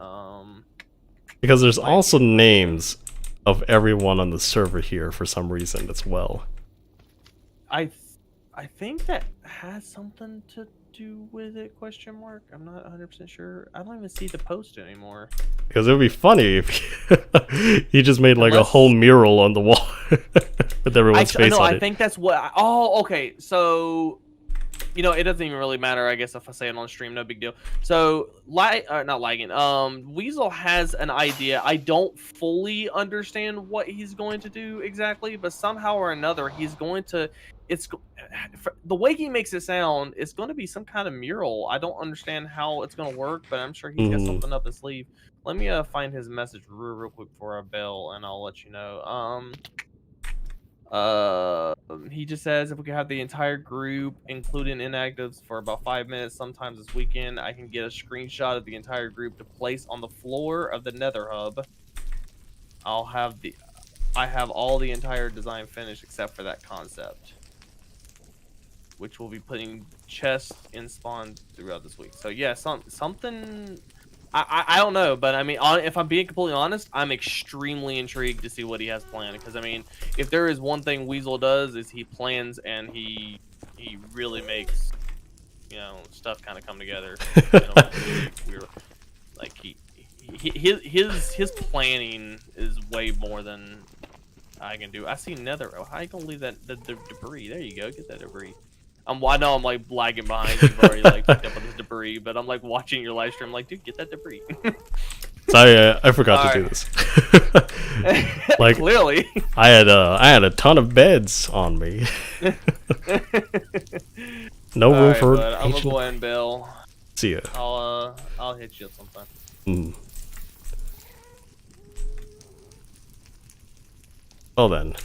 Because there's also names of everyone on the server here for some reason as well. I think that has something to do with it, question mark. I'm not 100% sure. I don't even see the post anymore. Because it would be funny if he just made like a whole mural on the wall with everyone's face on it. I think that's what... Oh, okay. So, it doesn't even really matter, I guess, if I say it on stream. No big deal. So, not lagging. Weasel has an idea. I don't fully understand what he's going to do exactly, but somehow or another, he's going to... the way he makes it sound, it's going to be some kind of mural. I don't understand how it's going to work, but I'm sure he's got something up his sleeve. Let me find his message real quick before I bail, and I'll let you know. He just says if we could have the entire group, including inactives, for about 5 minutes sometimes this weekend, I can get a screenshot of the entire group to place on the floor of the Nether Hub. I have all the entire design finished except for that concept, which we'll be putting chests in spawn throughout this week. So yeah, something I don't know, but I mean, if I'm being completely honest, I'm extremely intrigued to see what he has planned. Because I mean, if there is one thing Weasel does, is he plans and he really makes stuff kind of come together. Weird. Like his planning is way more than I can do. I see Nether. How you gonna leave that the debris? There you go. Get that debris. I know I'm like lagging behind. You've already like picked up on this debris, but I'm like watching your live stream. I'm like, dude, get that debris. Sorry, I forgot to do this. Like clearly, I had a ton of beds on me. No room for. I'm gonna go ahead and Bill. See ya. I'll hit you at some time. Well then,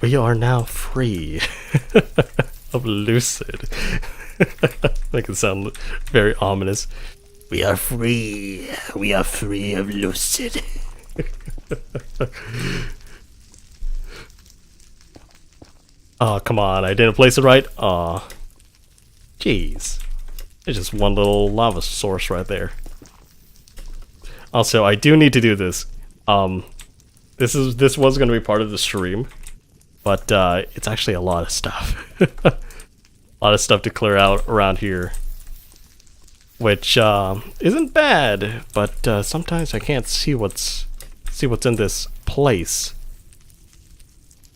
we are now free of Lucid. Make it sound very ominous. We are free. We are free of Lucid. Oh, come on. I didn't place it right. Aw. Jeez. There's just one little lava source right there. Also, I do need to do this. This was going to be part of the stream, but it's actually a lot of stuff. A lot of stuff to clear out around here, which isn't bad, but sometimes I can't see what's in this place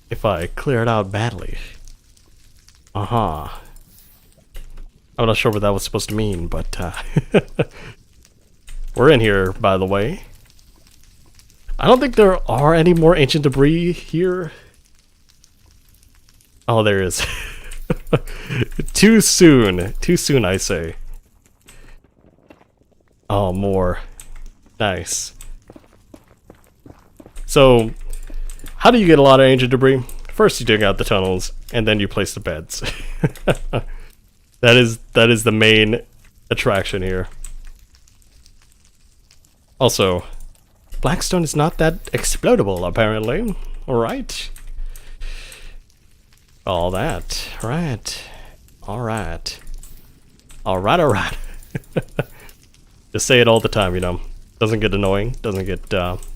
if I clear it out badly. I'm not sure what that was supposed to mean, but we're in here, by the way. I don't think there are any more ancient debris here. Oh, there is. Too soon. Too soon, I say. Oh, more. Nice. So, how do you get a lot of ancient debris? First, you dig out the tunnels, and then you place the beds. That is the main attraction here. Also, Blackstone is not that explodable, apparently. Alright. All that. Right. Alright. Alright. Just say it all the time, you know. Doesn't get annoying. Doesn't get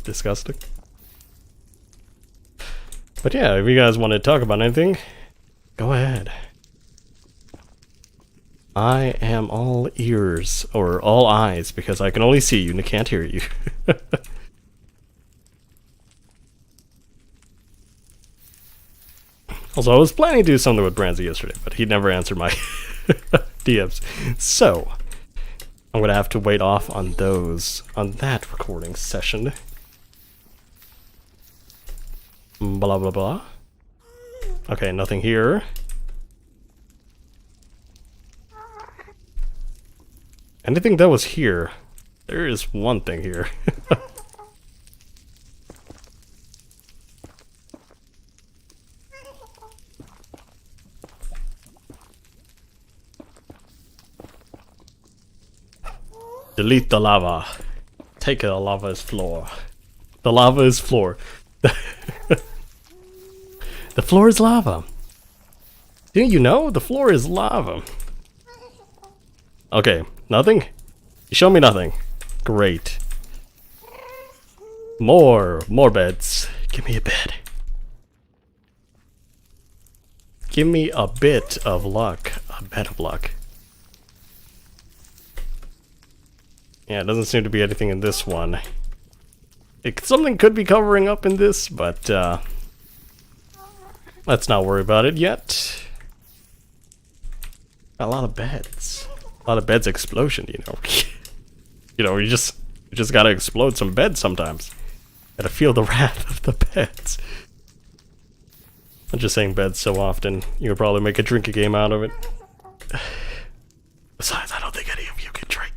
disgusting. But yeah, if you guys want to talk about anything, go ahead. I am all ears, or all eyes, because I can only see you and can't hear you. Also, I was planning to do something with Branzy yesterday, but he never answered my DMs. So, I'm gonna have to wait off on that recording session. Blah blah blah. Okay, nothing here. Anything that was here? There is one thing here. Delete the lava. Take the lava as floor. The lava is floor. The floor is lava. Didn't you know? The floor is lava. Okay, nothing? You show me nothing. Great. More beds. Give me a bed. Give me a bit of luck. A bit of luck. Yeah, it doesn't seem to be anything in this one. Something could be covering up in this, but let's not worry about it yet. A lot of beds. A lot of beds explosion, you know. You know, you just gotta explode some beds sometimes. Gotta feel the wrath of the beds. I'm just saying beds so often. You could probably make a drinking game out of it. Besides, I don't think any of you can drink.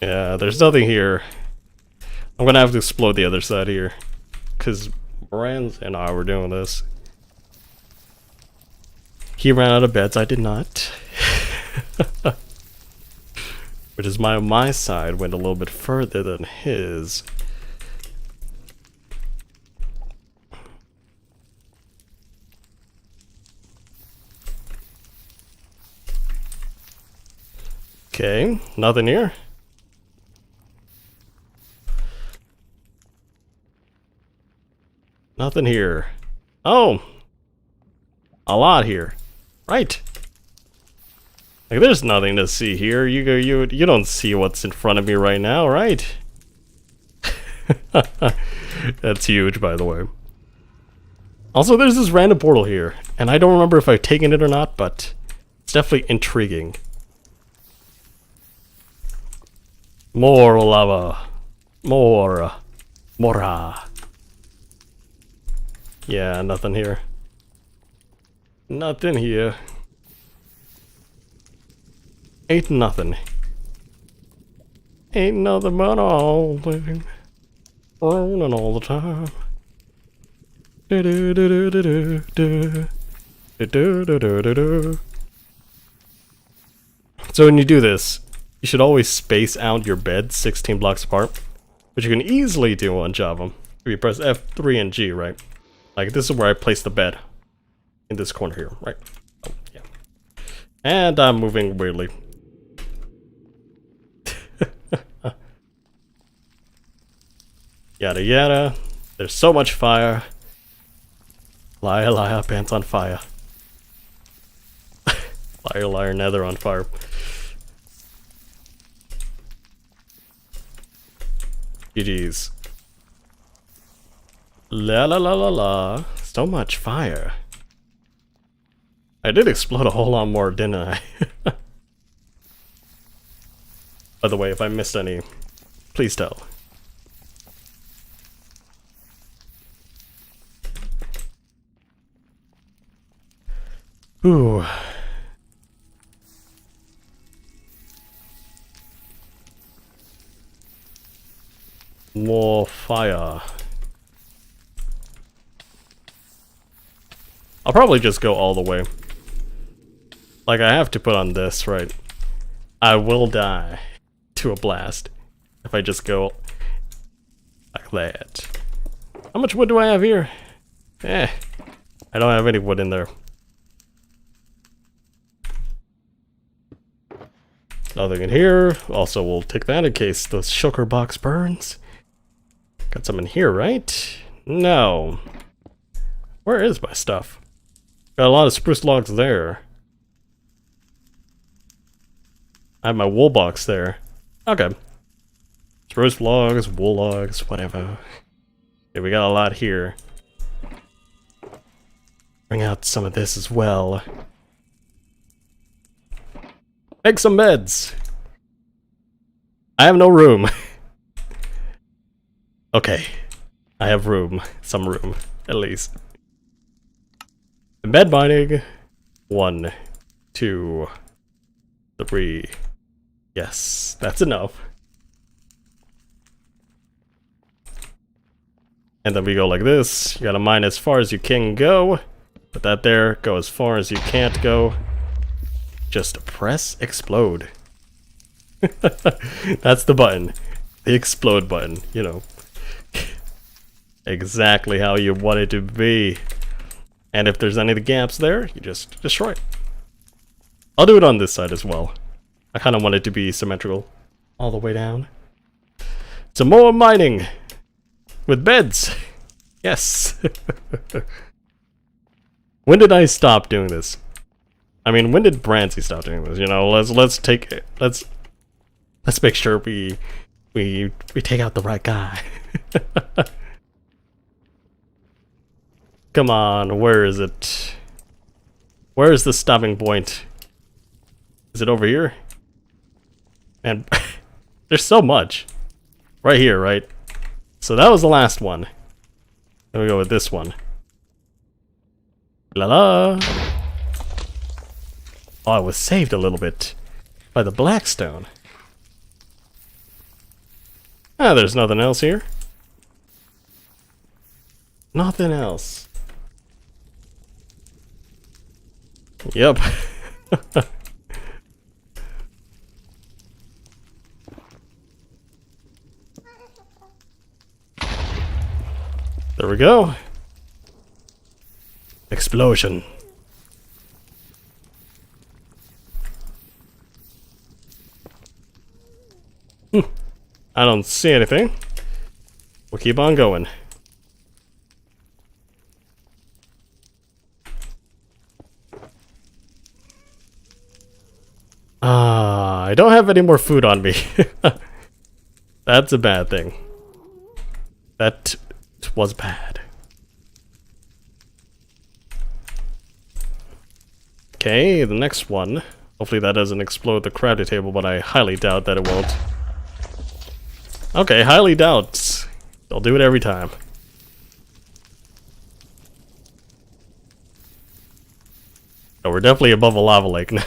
Yeah, there's nothing here. I'm gonna have to explode the other side here, because Brand and I were doing this. He ran out of beds, I did not. Which is my side went a little bit further than his. Okay, nothing here. Nothing here. Oh! A lot here. Right. Like, there's nothing to see here. You don't see what's in front of me right now, right? That's huge, by the way. Also, there's this random portal here, and I don't remember if I've taken it or not, but it's definitely intriguing. More lava. More. Mora. Yeah, nothing here. Nothing here. Ain't nothing. Ain't nothing but all living. Rolling all the time. Do do do do do do do do do do do. So when you do this, you should always space out your beds 16 blocks apart, which you can easily do on Java. If you press F3 and G, right? Like, this is where I place the bed. In this corner here, right? Oh, yeah. And I'm moving weirdly. Yada yada. There's so much fire. Liar, liar, pants on fire. Liar, liar, nether on fire. GG's. La la la la la. So much fire. I did explode a whole lot more, didn't I? By the way, if I missed any, please tell. Ooh. More fire. I'll probably just go all the way. Like, I have to put on this, right? I will die to a blast if I just go like that. How much wood do I have here? I don't have any wood in there. Nothing in here. Also, we'll take that in case the sugar box burns. Got some in here, right? No. Where is my stuff? Got a lot of spruce logs there. I have my wool box there. Okay. Spruce logs, wool logs, whatever. Okay, we got a lot here. Bring out some of this as well. Make some beds! I have no room. Okay. I have room. Some room, at least. Bed binding. 1, 2, 3. Yes, that's enough. And then we go like this. You gotta mine as far as you can go. Put that there. Go as far as you can't go. Just press explode. That's the button. The explode button, you know. Exactly how you want it to be. And if there's any of the gaps there, you just destroy it. I'll do it on this side as well. I kind of want it to be symmetrical all the way down. Some more mining with beds. Yes. When did I stop doing this? I mean, when did Brancy stop doing this? You know, let's make sure we take out the right guy. Come on, where is it? Where is the stopping point? Is it over here? And there's so much. Right here, right? So that was the last one. Then we go with this one. La la. Oh, I was saved a little bit by the Blackstone. Ah, there's nothing else here. Nothing else. Yep. There we go. Explosion. I don't see anything. We'll keep on going. I don't have any more food on me. That's a bad thing. That was bad. Okay, the next one. Hopefully that doesn't explode the crafting table, but I highly doubt that it won't. Okay, highly doubt. I'll do it every time. Oh, we're definitely above a lava lake now.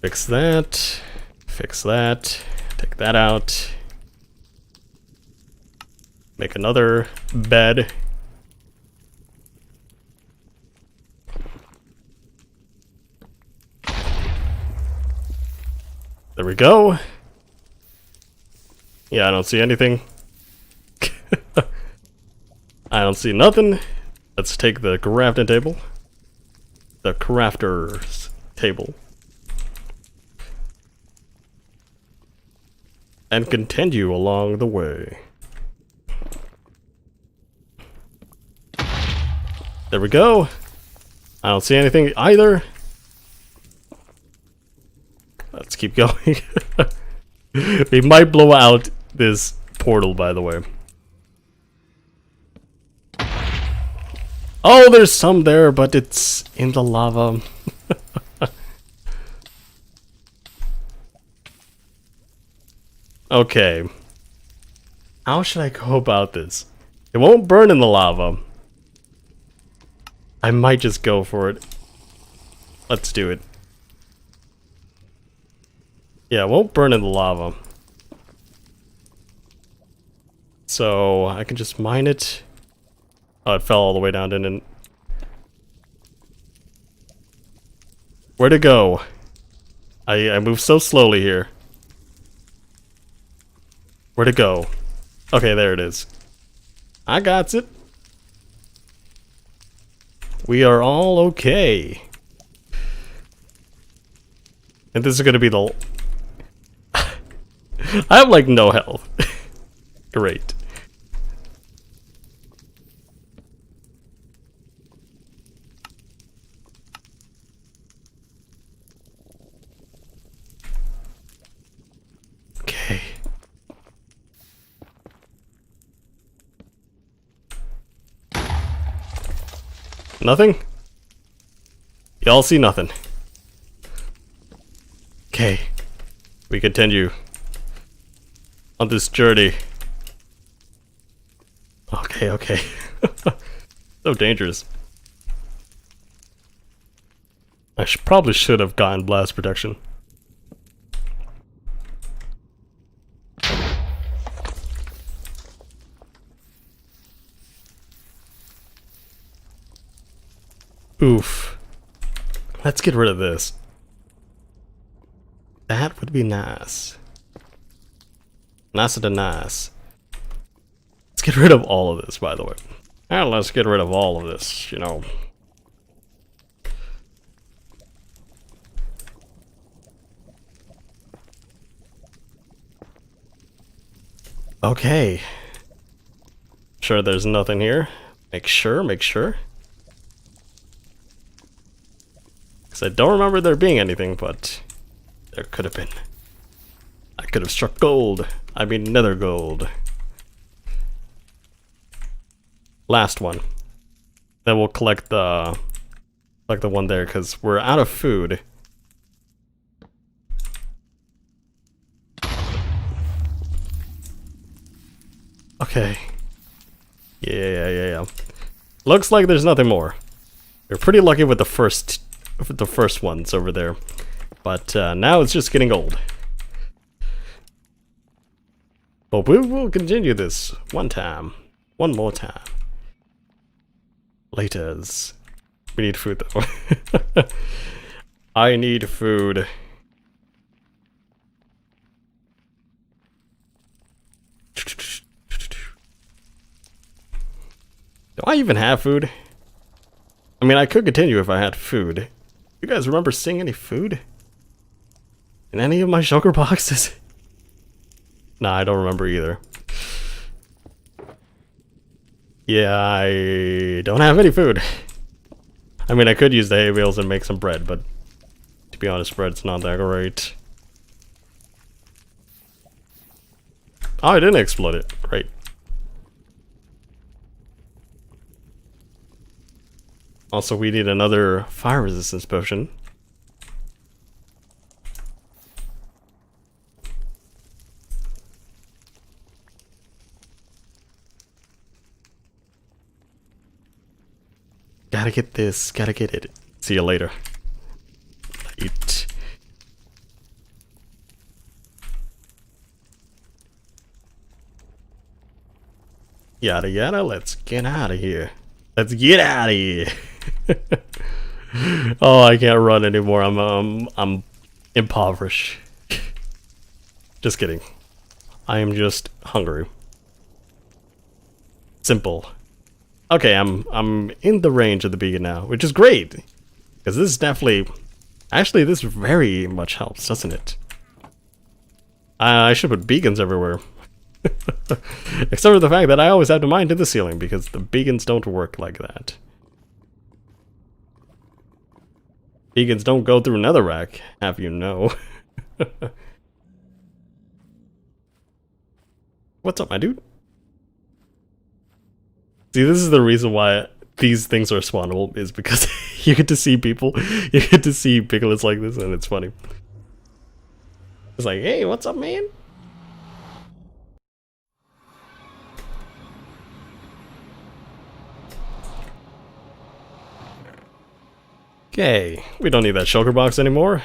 Fix that. Fix that. Take that out. Make another bed. There we go. Yeah, I don't see anything. I don't see nothing. Let's take the crafting table. The crafter's table. And continue along the way. There we go. I don't see anything either. Let's keep going. We might blow out this portal, by the way. Oh, there's some there, but it's in the lava. Okay. How should I go about this? It won't burn in the lava. I might just go for it. Let's do it. Yeah, it won't burn in the lava. So, I can just mine it. Oh, it fell all the way down, didn't it? Where'd it go? I move so slowly here. Where'd it go? Okay, there it is. I got it. We are all okay. And this is gonna be the... I have like no health. Great. Okay. Nothing? Y'all see nothing. Okay. We continue on this journey. Okay, okay. So dangerous. I probably should have gotten blast protection. Oof. Let's get rid of this. That would be nice. Nicer than nice. Let's get rid of all of this, by the way. And let's get rid of all of this, you know. Okay. Sure there's nothing here. Make sure. Because I don't remember there being anything, but there could have been. I could have struck gold. I mean nether gold. Last one. Then we'll collect the one there, because we're out of food. Okay. Yeah. Looks like there's nothing more. We're pretty lucky with the first ones over there. But now it's just getting old. But we will continue this one more time. Laters. We need food though. I need food. Do I even have food? I mean, I could continue if I had food. You guys remember seeing any food? In any of my sugar boxes? Nah, I don't remember either. Yeah, I don't have any food. I mean, I could use the hay bales and make some bread, but to be honest, bread's not that great. Oh, I didn't explode it. Great. Also, we need another fire resistance potion. Gotta get this, gotta get it. See you later. Eat. Yada yada, let's get out of here. Let's get out of here. Oh, I can't run anymore. I'm impoverished. Just kidding. I am just hungry. Simple. Okay, I'm in the range of the beacon now, which is great. Because this is definitely... Actually, this very much helps, doesn't it? I should put beacons everywhere. Except for the fact that I always have to mine to the ceiling, because the beacons don't work like that. Beacons don't go through netherrack, have you know. What's up, my dude? See, this is the reason why these things are spawnable, is because you get to see people, you get to see piglets like this, and it's funny. It's like, hey, what's up, man? Okay, we don't need that shulker box anymore.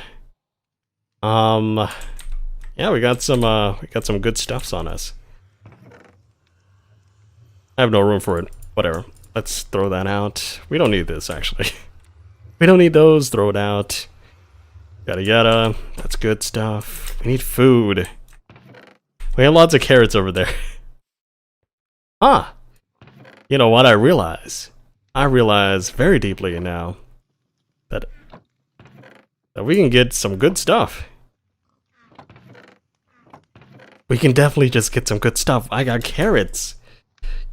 Yeah, we got some good stuffs on us. I have no room for it. Whatever. Let's throw that out. We don't need this, actually. We don't need those. Throw it out. Yada yada. That's good stuff. We need food. We have lots of carrots over there. Ah! You know what I realize? I realize very deeply now that we can get some good stuff. We can definitely just get some good stuff. I got carrots.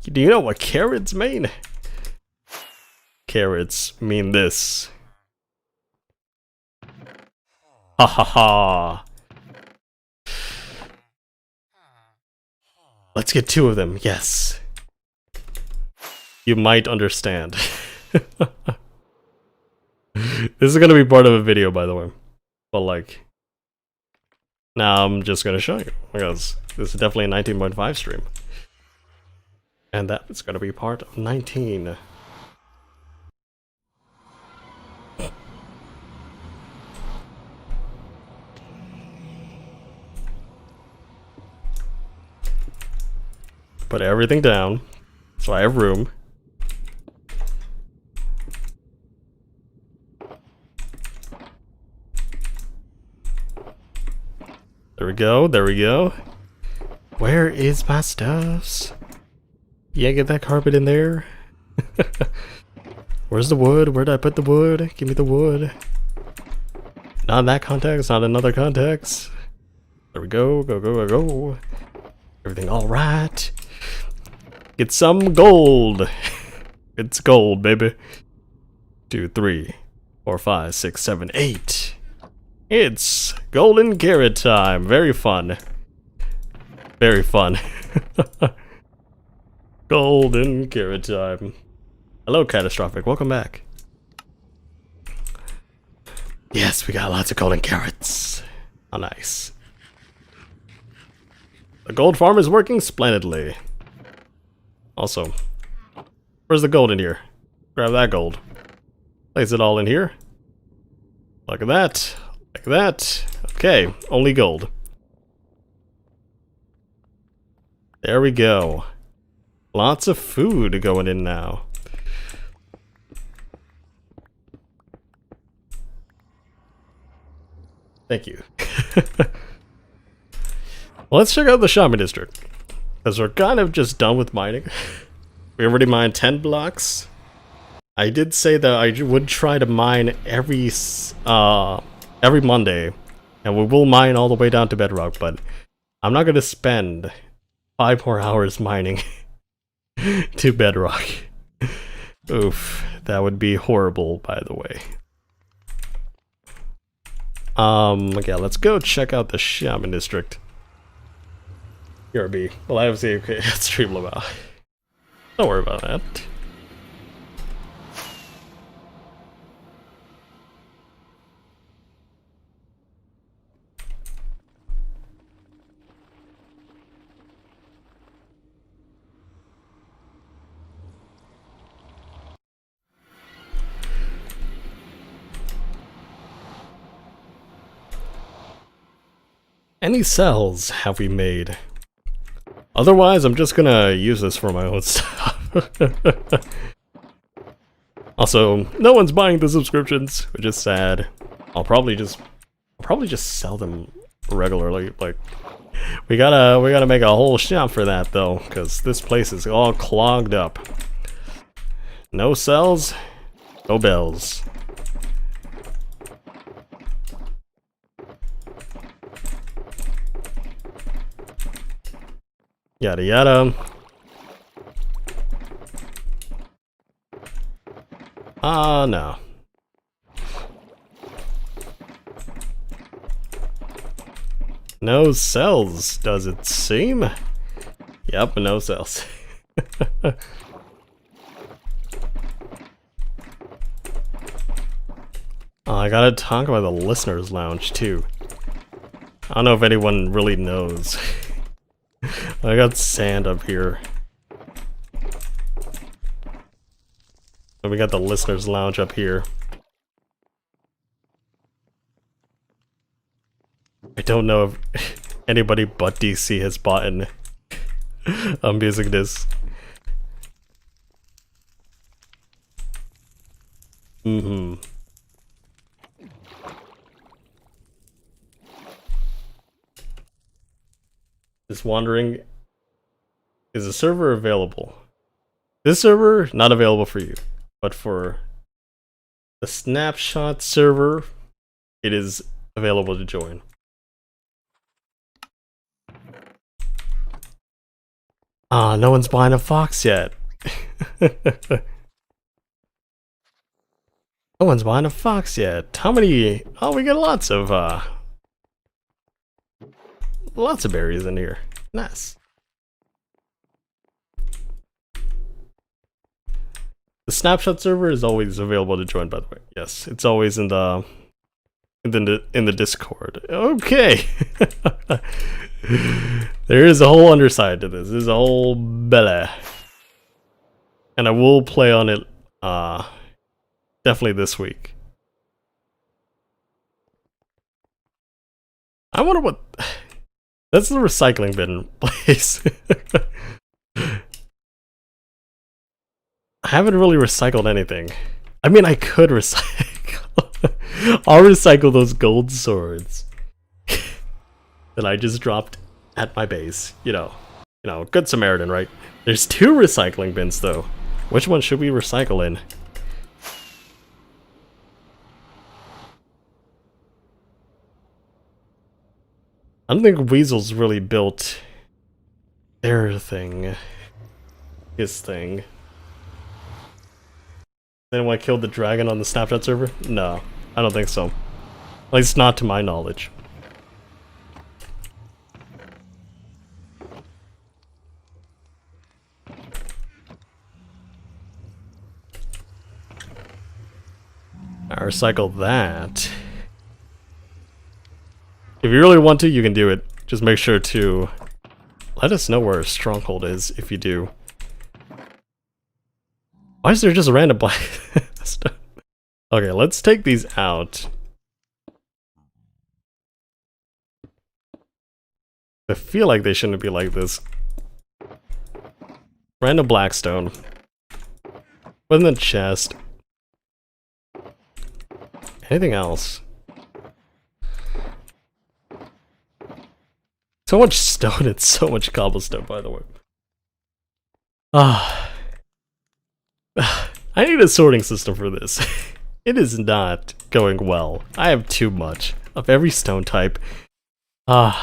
Do you know what carrots mean? Carrots mean this. Ha ha ha. Let's get 2 of them, yes. You might understand. This is gonna be part of a video, by the way. But like... Now I'm just gonna show you, because this is definitely a 19.5 stream. And that is gonna be part of 19. Put everything down, so I have room. There we go, there we go. Where is my stuffs? Yeah, get that carpet in there. Where's the wood? Where did I put the wood? Give me the wood. Not in that context, not another context. There we go, go, go, go, go. Everything all right. Get some gold. It's gold, baby. 2, 3, 4, 5, 6, 7, 8. It's golden carrot time. Very fun. Very fun. Golden carrot time. Hello, Catastrophic. Welcome back. Yes, we got lots of golden carrots. How nice. The gold farm is working splendidly. Also, where's the gold in here? Grab that gold. Place it all in here. Look at that. Like that. Okay, only gold. There we go. Lots of food going in now. Thank you. Well, let's check out the Shaman District. Because we're kind of just done with mining. We already mined 10 blocks. I did say that I would try to mine every Monday And we will mine all the way down to bedrock, but I'm not going to spend 5 more hours mining to bedrock. Oof, that would be horrible, by the way. Okay, let's go check out the Shaman District. ERB. Well, I have to okay, Streamlab out. Don't worry about that. Any cells have we made? Otherwise, I'm just gonna use this for my own stuff. Also, no one's buying the subscriptions, which is sad. I'll probably just sell them regularly. Like, we gotta make a whole shop for that though, because this place is all clogged up. No cells, no bells. Yada yada. No. No cells, does it seem? Yep, no cells. I gotta talk about the listeners' lounge too. I don't know if anyone really knows. I got sand up here. And we got the listeners' lounge up here. I don't know if anybody but DC has bought an music disc. Just wondering, is the server available? This server, not available for you, but for the snapshot server, it is available to join. No one's buying a fox yet. No one's buying a fox yet. How many? Oh, we got lots of berries in here. Nice. The snapshot server is always available to join, by the way. Yes, it's always in the Discord. Okay. There is a whole underside to this. There's a whole belly. And I will play on it definitely this week. I wonder what... That's the recycling bin place. I haven't really recycled anything. I mean, I could recycle. I'll recycle those gold swords that I just dropped at my base. You know, good Samaritan, right? There's 2 recycling bins though. Which one should we recycle in? I don't think Weasel's really built their thing. His thing. Anyone killed the dragon on the Snapchat server? No, I don't think so. At least not to my knowledge. I recycle that. If you really want to, you can do it. Just make sure to let us know where a stronghold is if you do. Why is there just a random black stuff? Okay, let's take these out. I feel like they shouldn't be like this. Random blackstone. Put in the chest. Anything else? So much stone and so much cobblestone, by the way. I need a sorting system for this. It is not going well. I have too much. of every stone type. And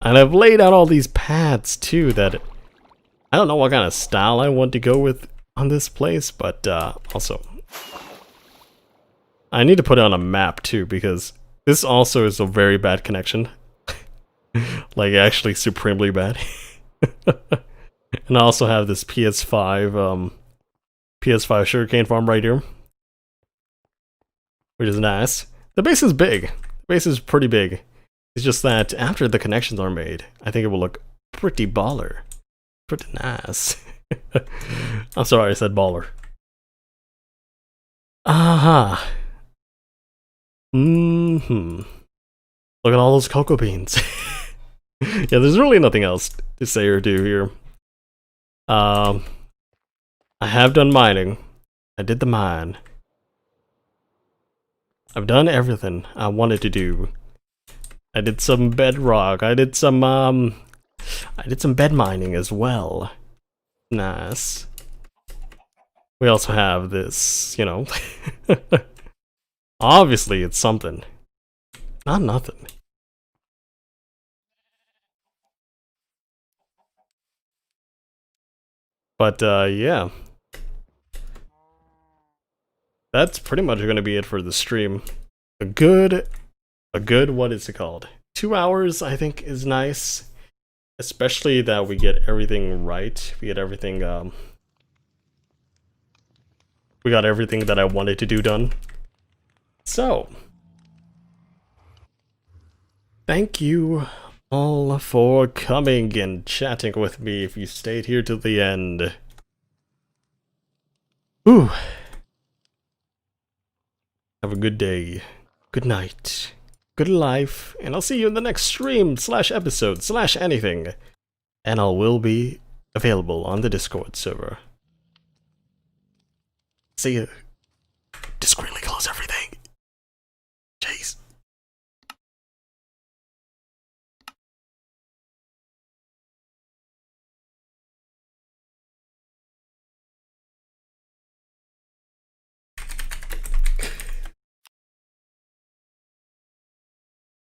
I've laid out all these paths too that I don't know what kind of style I want to go with on this place, but also I need to put it on a map too, because this also is a very bad connection. Like actually supremely bad. And I also have this PS5 sugarcane farm right here, which is nice. The base is big. The base is pretty big. It's just that after the connections are made, I think it will look pretty baller. Pretty nice. I'm sorry I said baller. Aha. Look at all those cocoa beans. Yeah, there's really nothing else to say or do here. I have done mining. I did the mine. I've done everything I wanted to do. I did some bedrock. I did some bed mining as well. Nice. We also have this, you know. Obviously it's something. Not nothing. But yeah. That's pretty much gonna be it for the stream. A good, what is it called? 2 hours, I think, is nice. Especially that we get everything right. We get everything, we got everything that I wanted to do done. So, thank you all for coming and chatting with me if you stayed here till the end. Whew. Have a good day, good night, good life, and I'll see you in the next stream / episode / anything. And I will be available on the Discord server. See you.